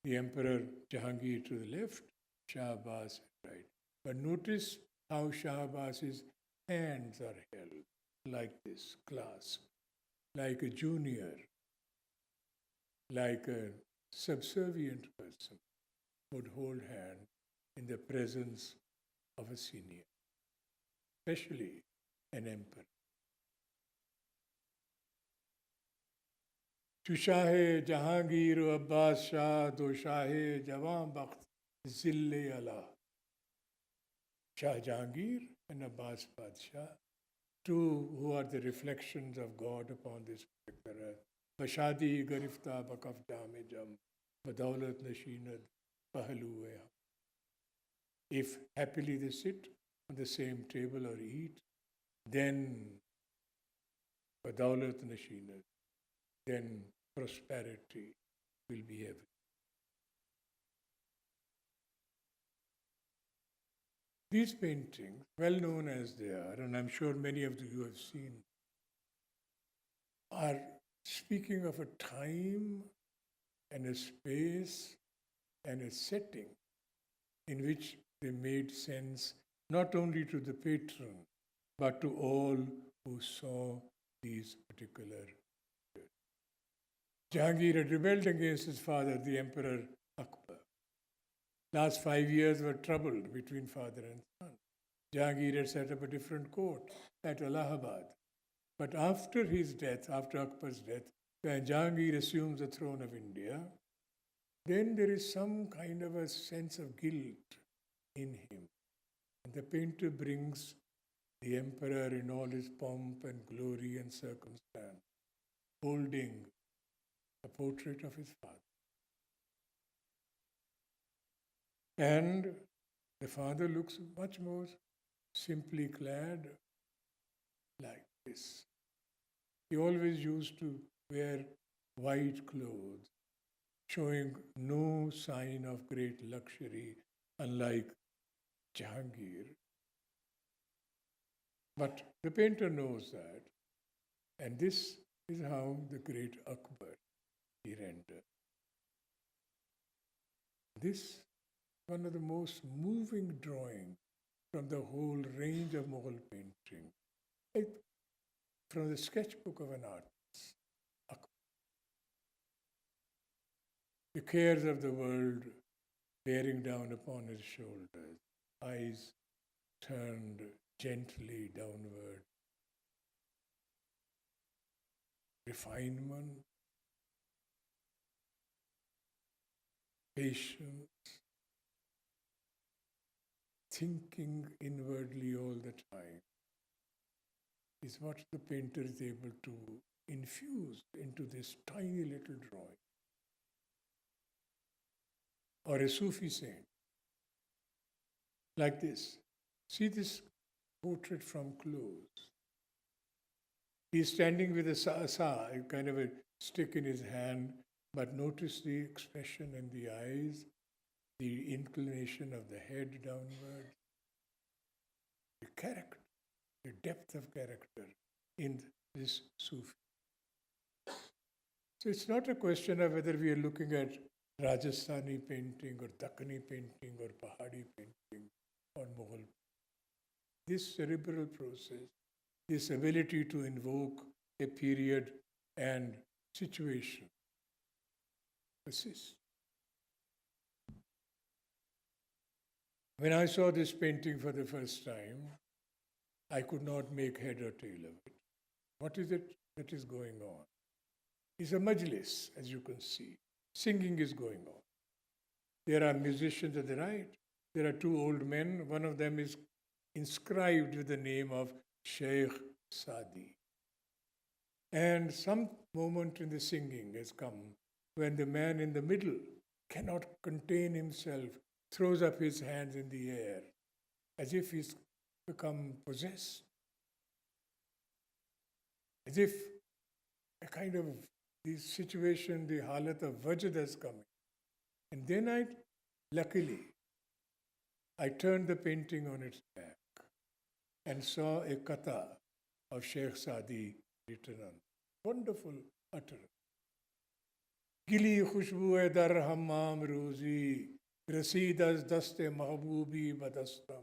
The Emperor Jahangir to the left, Shah Abbas right. But notice how Shah Abbas's hands are held, like this, clasped, like a junior, like a subservient person would hold hand in the presence of a senior, especially an emperor. Chushahe Jahangir Abbas Shah Do Shahe Jawan Bakht Zille Allah. Shah Jahangir and Abbas Badshah, two who are the reflections of God upon this particular earth. Bashadi Garifta Bakaf Jame Jam Badaulat Nashinad Pahalu. If happily they sit on the same table or eat, then Badaulat Nashinad, then prosperity will be evident. These paintings, well known as they are, and I'm sure many of you have seen, are speaking of a time and a space and a setting in which they made sense not only to the patron, but to all who saw these particular. Jahangir had rebelled against his father, the Emperor Akbar. Last 5 years were troubled between father and son. Jahangir had set up a different court at Allahabad. But after his death, after Akbar's death, when Jahangir assumes the throne of India, then there is some kind of a sense of guilt in him. And the painter brings the emperor in all his pomp and glory and circumstance, holding a portrait of his father. And the father looks much more simply clad, like this. He always used to wear white clothes, showing no sign of great luxury, unlike Jahangir. But the painter knows that, and this is how the great Akbar he rendered. This is one of the most moving drawings from the whole range of Mughal painting, from the sketchbook of an artist. Akbar. The cares of the world bearing down upon his shoulders, eyes turned gently downward. Refinement, patience, thinking inwardly all the time is what the painter is able to infuse into this tiny little drawing. Or a Sufi saint, like this. See this portrait from close. He's standing with a sa, kind of a stick in his hand, but notice the expression in the eyes, the inclination of the head downward, the character, the depth of character in this Sufi. So it's not a question of whether we are looking at Rajasthani painting or Dakkani painting or Pahadi painting or Mughal. This cerebral process, this ability to invoke a period and situation persists. When I saw this painting for the first time, I could not make head or tail of it. What is it that is going on? It's a majlis, as you can see. Singing is going on. There are musicians at the right. There are two old men. One of them is inscribed with the name of Sheikh Sadi. And some moment in the singing has come when the man in the middle cannot contain himself, throws up his hands in the air as if he's become possessed. As if a kind of this situation, the halat of vajad has come in. And then luckily, I turned the painting on its back and saw a katha of Sheikh Sadi written on. Wonderful utterance. Gili khushbu dar hammam rozi, rasid az daste mahboobi badastam.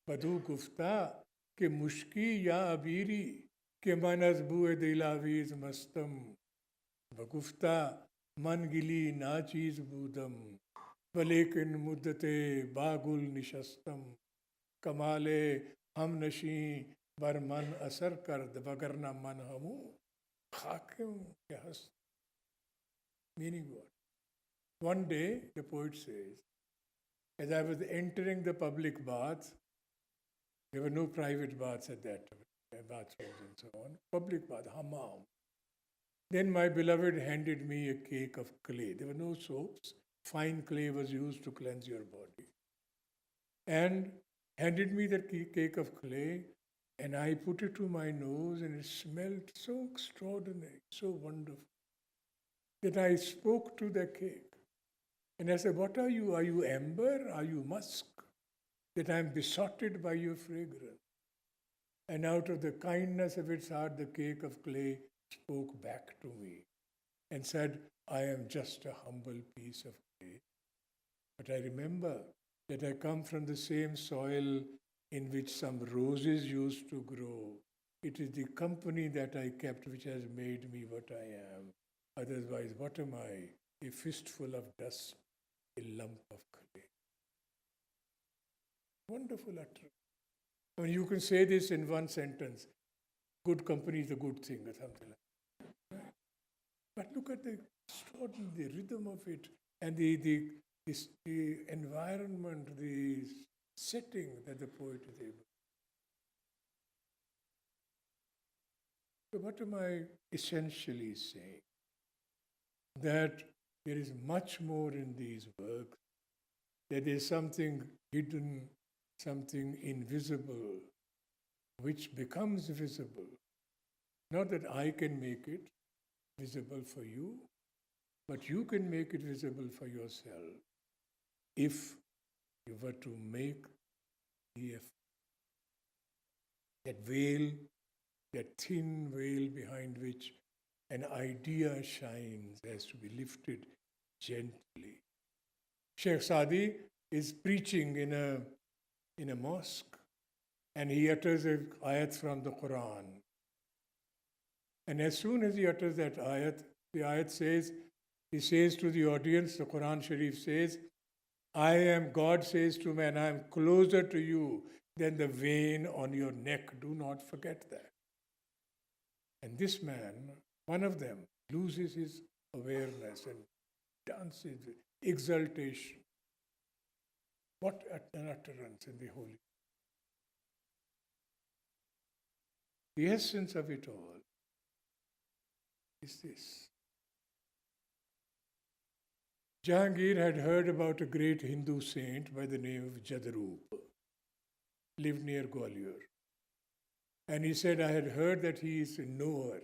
Badu gufta ke mushki ya abiri, ke man az bue dilaviz mastam. Bagufta man gili na cheez budam, valekin muddate bagul nishastam. Kamale ham nashi bar man asar kard, vagarna man hamu. Hakim ke hast. Meaning what? One day, the poet says, as I was entering the public bath, there were no private baths at that time, bathrooms and so on, public bath, hammam. Then my beloved handed me a cake of clay. There were no soaps. Fine clay was used to cleanse your body. And handed me the cake of clay, and I put it to my nose, and it smelled so extraordinary, so wonderful, that I spoke to the cake. And I said, what are you? Are you amber? Are you musk? That I am besotted by your fragrance. And out of the kindness of its heart, the cake of clay spoke back to me and said, I am just a humble piece of clay. But I remember that I come from the same soil in which some roses used to grow. It is the company that I kept which has made me what I am. Otherwise, what am I? A fistful of dust, a lump of clay. Wonderful utterance. I mean, you can say this in one sentence. Good company is a good thing or something like that. Right? But look at the extraordinary the rhythm of it and the environment, the setting that the poet is able. So what am I essentially saying? That there is much more in these works, that there is something hidden, something invisible, which becomes visible. Not that I can make it visible for you, but you can make it visible for yourself if you were to make the effort. That veil, that thin veil behind which an idea shines, has to be lifted gently. Sheikh Sadi is preaching in a mosque, and he utters an ayat from the Quran. And as soon as he utters that ayat, the ayat says, he says to the audience, the Quran Sharif says, God says to man, I am closer to you than the vein on your neck. Do not forget that. And this man, one of them, loses his awareness and dances with exultation. What an utterance in the Holy. The essence of it all is this. Jahangir had heard about a great Hindu saint by the name of Jadrup, lived near Gwalior. And he said, I had heard that he is a knower.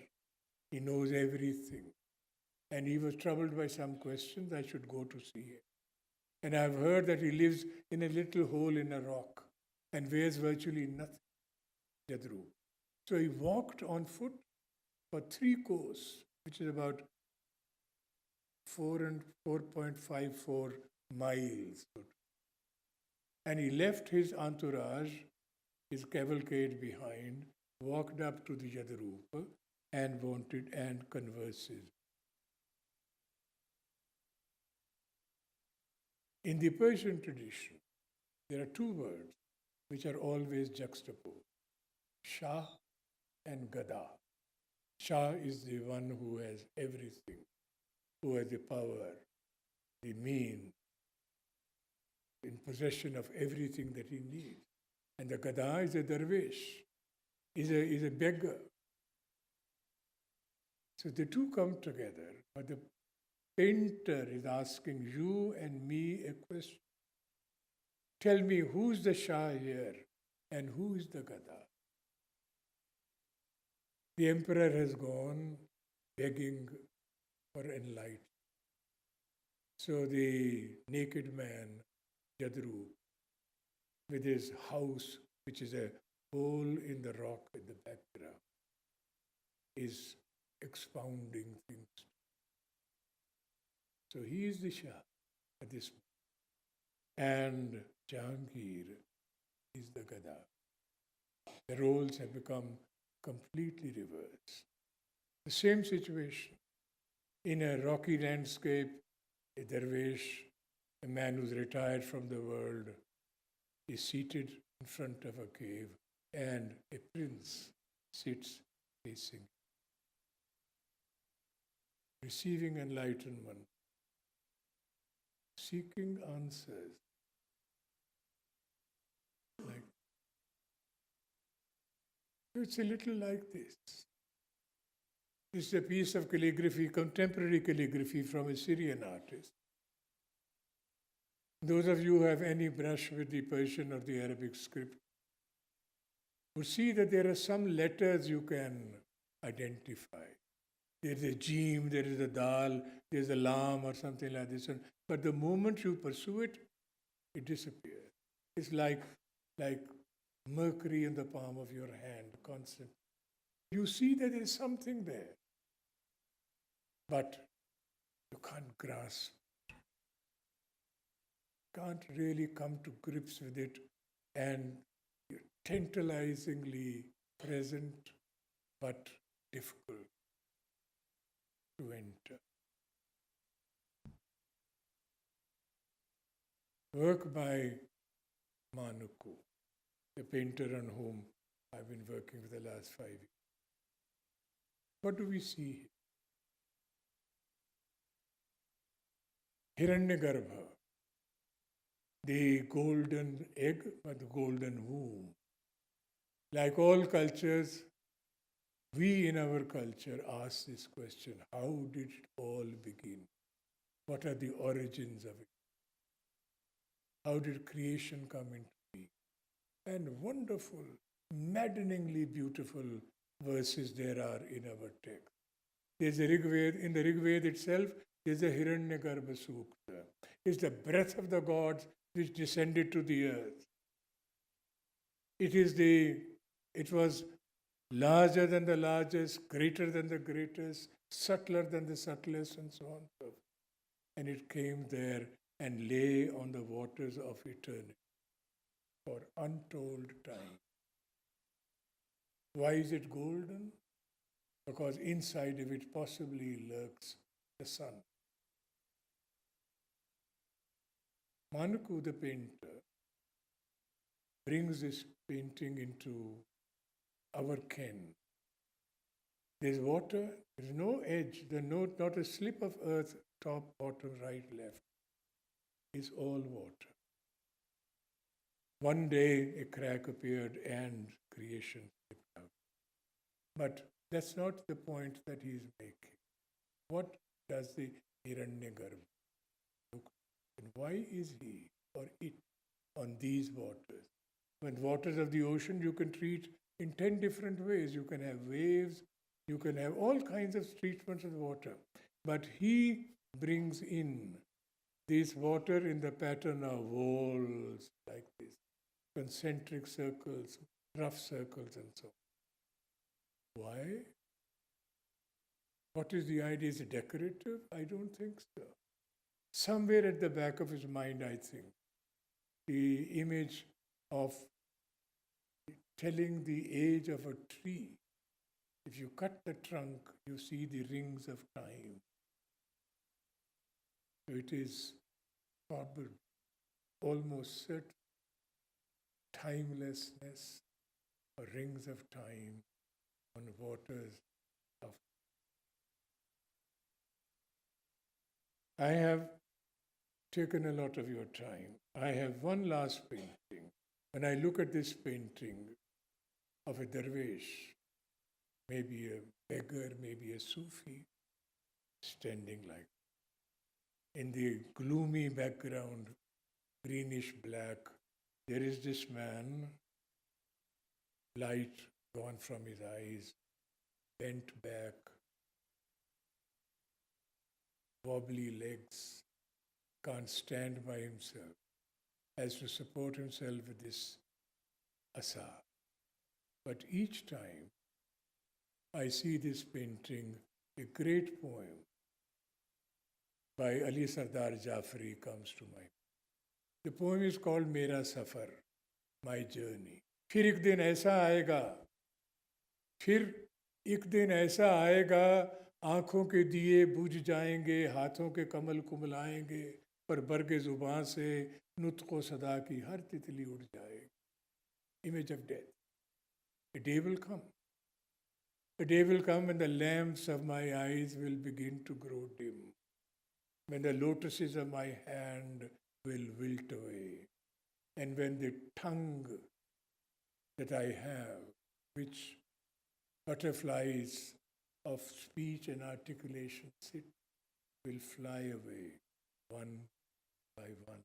He knows everything. And he was troubled by some questions. I should go to see him. And I've heard that he lives in a little hole in a rock and wears virtually nothing, Jadrup. So he walked on foot for 3 kos, which is about 4.54 miles. And he left his entourage, his cavalcade behind, walked up to the Jadrup and converses. In the Persian tradition, there are 2 words which are always juxtaposed, Shah and Gada. Shah is the one who has everything, who has the power, the means, in possession of everything that he needs. And the Gada is a dervish, is a beggar. So the 2 come together, but the painter is asking you and me a question. Tell me, who's the Shah here and who is the Gada? The emperor has gone begging for enlightenment. So the naked man, Jadrup, with his house, which is a hole in the rock in the background, is expounding things. So he is the Shah at this point. And Jahangir is the Gada. The roles have become completely reversed. The same situation. In a rocky landscape, a dervish, a man who's retired from the world, is seated in front of a cave, and a prince sits facing. receiving enlightenment, seeking answers. Like, it's a little like this. This is a piece of calligraphy, contemporary calligraphy from a Syrian artist. Those of you who have any brush with the Persian or the Arabic script will see that there are some letters you can identify. There is a jim, there is a dal, there is a lam or something like this. But the moment you pursue it, it disappears. It's like mercury in the palm of your hand, constant. You see that there is something there, but you can't grasp, can't really come to grips with it, and you're tantalizingly present, but difficult to enter. Work by Manuku, the painter on whom I've been working for the last 5 years. What do we see here? Hiranyagarbha, the golden egg, but the golden womb. Like all cultures, we in our culture ask this question: how did it all begin? What are the origins of it? How did creation come into being? And wonderful, maddeningly beautiful verses there are in our text. There's a Rigved, in the Rigved itself, there's a Hiranyagarbha Sukta. It's the breath of the gods which descended to the earth. It was larger than the largest, greater than the greatest, subtler than the subtlest, and so on. And it came there and lay on the waters of eternity for untold time. Why is it golden? Because inside of it possibly lurks the sun. Manuku, the painter, brings this painting into our ken. There's water, there's no edge, there's not a slip of earth, top, bottom, right, left. It's all water. One day a crack appeared and creation slipped out. But that's not the point that he's making. What does the Hiranyagarbha look like? And why is he or it on these waters? When waters of the ocean you can treat in 10 different ways. You can have waves, you can have all kinds of treatments of water. But he brings in this water in the pattern of walls like this, concentric circles, rough circles and so on. Why? What is the idea? Is it decorative? I don't think so. Somewhere at the back of his mind, I think, the image of telling the age of a tree. If you cut the trunk, you see the rings of time. So it is probably almost certain timelessness or rings of time on waters of. I have taken a lot of your time. I have one last painting. When I look at this painting of a dervish, maybe a beggar, maybe a Sufi, standing like in the gloomy background, greenish black, there is this man, light gone from his eyes, bent back, wobbly legs, can't stand by himself, has to support himself with this asa. But each time I see this painting, a great poem by Ali Sardar Jafri comes to mind. The poem is called Mera Safar, My Journey. फिर एक दिन ऐसा आएगा, फिर एक दिन ऐसा आएगा, आँखों के दिए बुझ जाएंगे, हाथों के कमल कुमलाएंगे, पर बरगे ज़ुबान से नुत्क़ो सदा की हर तितली उड़ जाएगी. Image of death. A day will come The day will come when the lamps of my eyes will begin to grow dim, when the lotuses of my hand will wilt away, and when the tongue that I have, which butterflies of speech and articulation sit, will fly away one by one.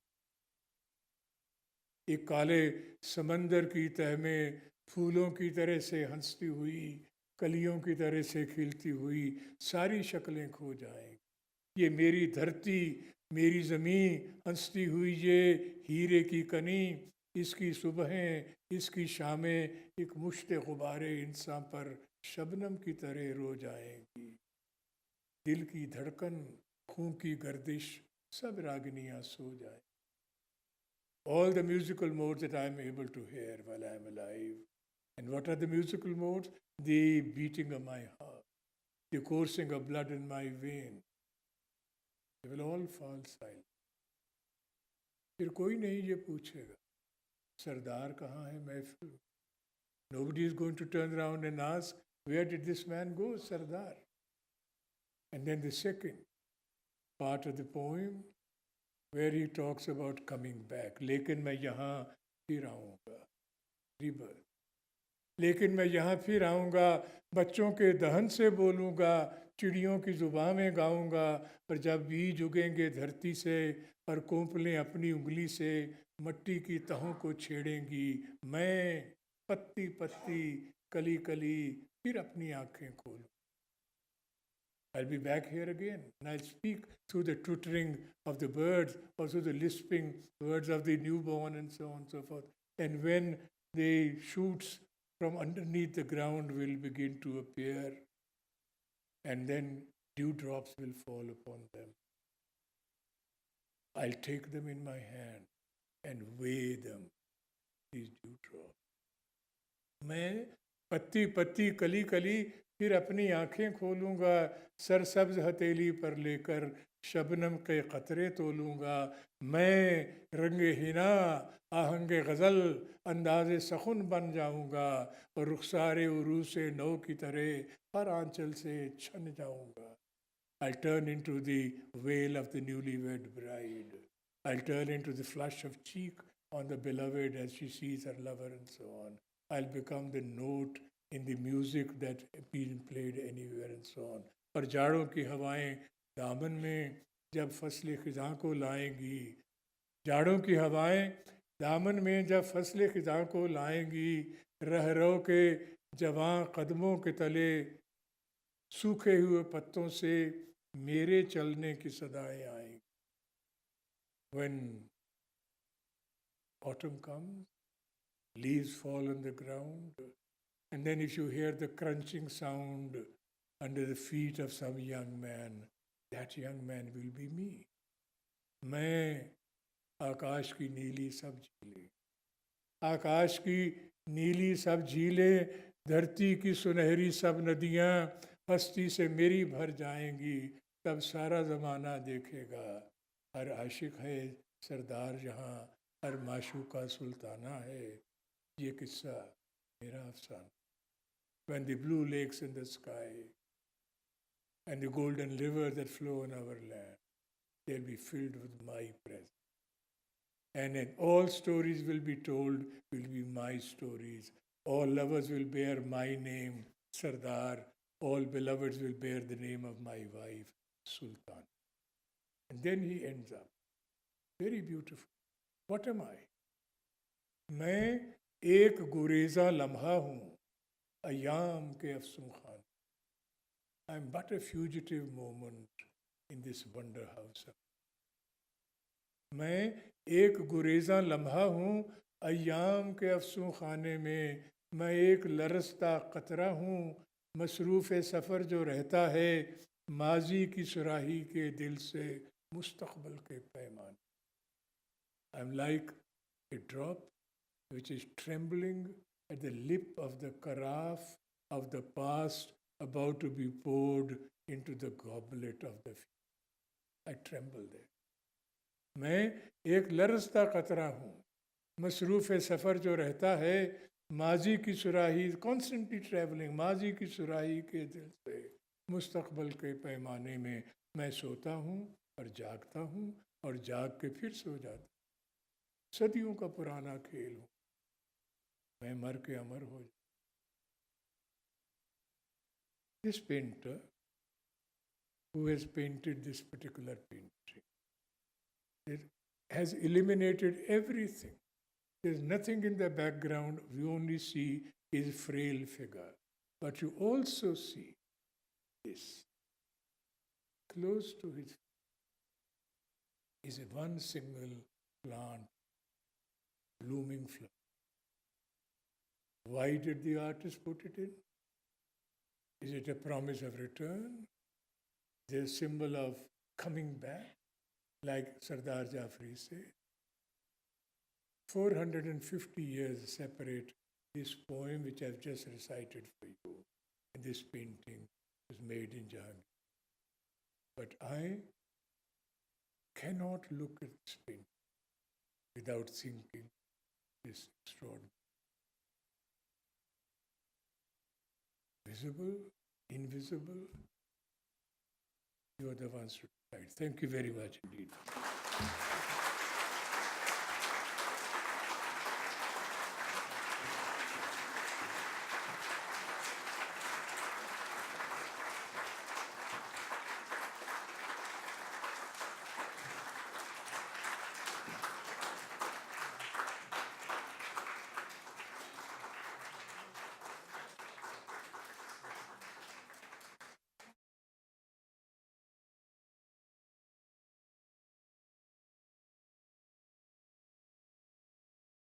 एक काले समंदर की तह में फूलों की तरह से हंसती हुई, कलियों की तरह से खिलती हुई सारी शक्लें खो जाएंगी। ये मेरी धरती, मेरी ज़मीं हंसती हुई ये हीरे की कनी, इसकी सुबहें, इसकी शामें एक मुश्त गुबारे इंसान पर शबनम की तरह रो जाएंगी। दिल की धड़कन, खून की गर्दिश, सब रागनियाँ सो जाएं। All the musical modes that I am able to hear while I am alive. And what are the musical modes? The beating of my heart, the coursing of blood in my vein. They will all fall silent. फिर कोई नहीं ये पूछेगा सरदार कहाँ है महफिल. Nobody is going to turn around and ask, where did this man go, Sardar? And then the second part of the poem, where he talks about coming back. लेकिन मैं यहाँ फिर आऊँगा, rebirth. लेकिन मैं यहाँ फिर आऊँगा, बच्चों के दहन से बोलूँगा, चिड़ियों की जुबान में गाऊँगा, पर जब बीज उगेंगे धरती से और कोंपलें अपनी उंगली से मट्टी की तहों को छेड़ेंगी, मैं पत्ती पत्ती, कली कली, फिर अपनी आँखें खोलूँ. I'll be back here again, and I'll speak through the twittering of the birds, or through the lisping words of the newborn, and so on and so forth. And when the shoots from underneath the ground will begin to appear, and then dewdrops will fall upon them, I'll take them in my hand and weigh them, these dewdrops. मैं पत्ती पत्ती, कली कली, फिर अपनी आँखें खोलूँगा, सरसब्ज हथेली पर लेकर शबनम के कतरे तोलूँगा. मैं रंगे हिना, आहंगे गज़ल, अंदाज़े सखुन बन जाऊँगा और रुखसारे उरूस नौ की तरह हर आंचल से छन जाऊँगा. I'll turn into the veil of the newlywed bride. I'll turn into the flush of cheek on the beloved as she sees her lover, and so on. I'll become the note in the music that being played anywhere, and so on. और जाड़ों की हवाएं दामन में जब फसल खिज़ां को लाएंगी, जाड़ों की हवाएं दामन में जब फसल खिज़ां को लाएंगी, रह रो के जवां कदमों के तले सूखे हुए पत्तों से मेरे चलने की सदाएं आएंगी. When autumn comes, leaves fall on the ground, and then if you hear the crunching sound under the feet of some young man, that young man will be me. मैं आकाश की नीली सब झीलें, आकाश की नीली सब झीलें, धरती की सुनहरी सब नदियाँ हस्ती से मेरी भर जाएंगी. तब सारा ज़माना देखेगा, हर आशिक है सरदार जहाँ, हर माशूका सुल्ताना है. ये किस्सा मेरा अफसाना. When the blue lakes in the sky and the golden rivers that flow in our land, they'll be filled with my presence. And then all stories will be told, will be my stories. All lovers will bear my name, Sardar. All beloveds will bear the name of my wife, Sultan. And then he ends up, very beautiful. What am I? मैं एक गुरेजा लम्हा हूँ, अयाम के अफसूं Khan. I am but a fugitive moment in this wonder house. मैं एक गुरेजा लम्हा हूँ अयाम के अफसूं खाने में. मैं एक लरसता कतरा हूँ, मसरूफ़ सफ़र जो रहता है माजी की सुराही के दिल से मुस्तक़बिल के पैमाने. I am like a drop which is trembling at the lip of the carafe of the past, about to be poured into the goblet of the future. I tremble there. मैं एक लरसता कतरा हूँ, मसरूफ़ सफ़र जो रहता है माजी की सुराही, constantly traveling, माजी की सुराही के दिल से मुस्तकबल के पैमाने में मैं सोता हूँ और जागता हूँ और जाग के फिर सो जाता हूँ। सदियों का पुराना खेल हूँ, मैं मर के अमर हो जाता। This painter who has painted this particular painting, it has eliminated everything. There's nothing in the background. We only see his frail figure. But you also see this. Close to his is a one single plant, blooming flower. Why did the artist put it in? Is it a promise of return? Is it a symbol of coming back, like Sardar Jafri said? 450 years separate this poem which I've just recited for you, and this painting was made in Jahangir. But I cannot look at this painting without thinking this extraordinary. Visible, invisible, you are the ones to decide. Thank you very much indeed.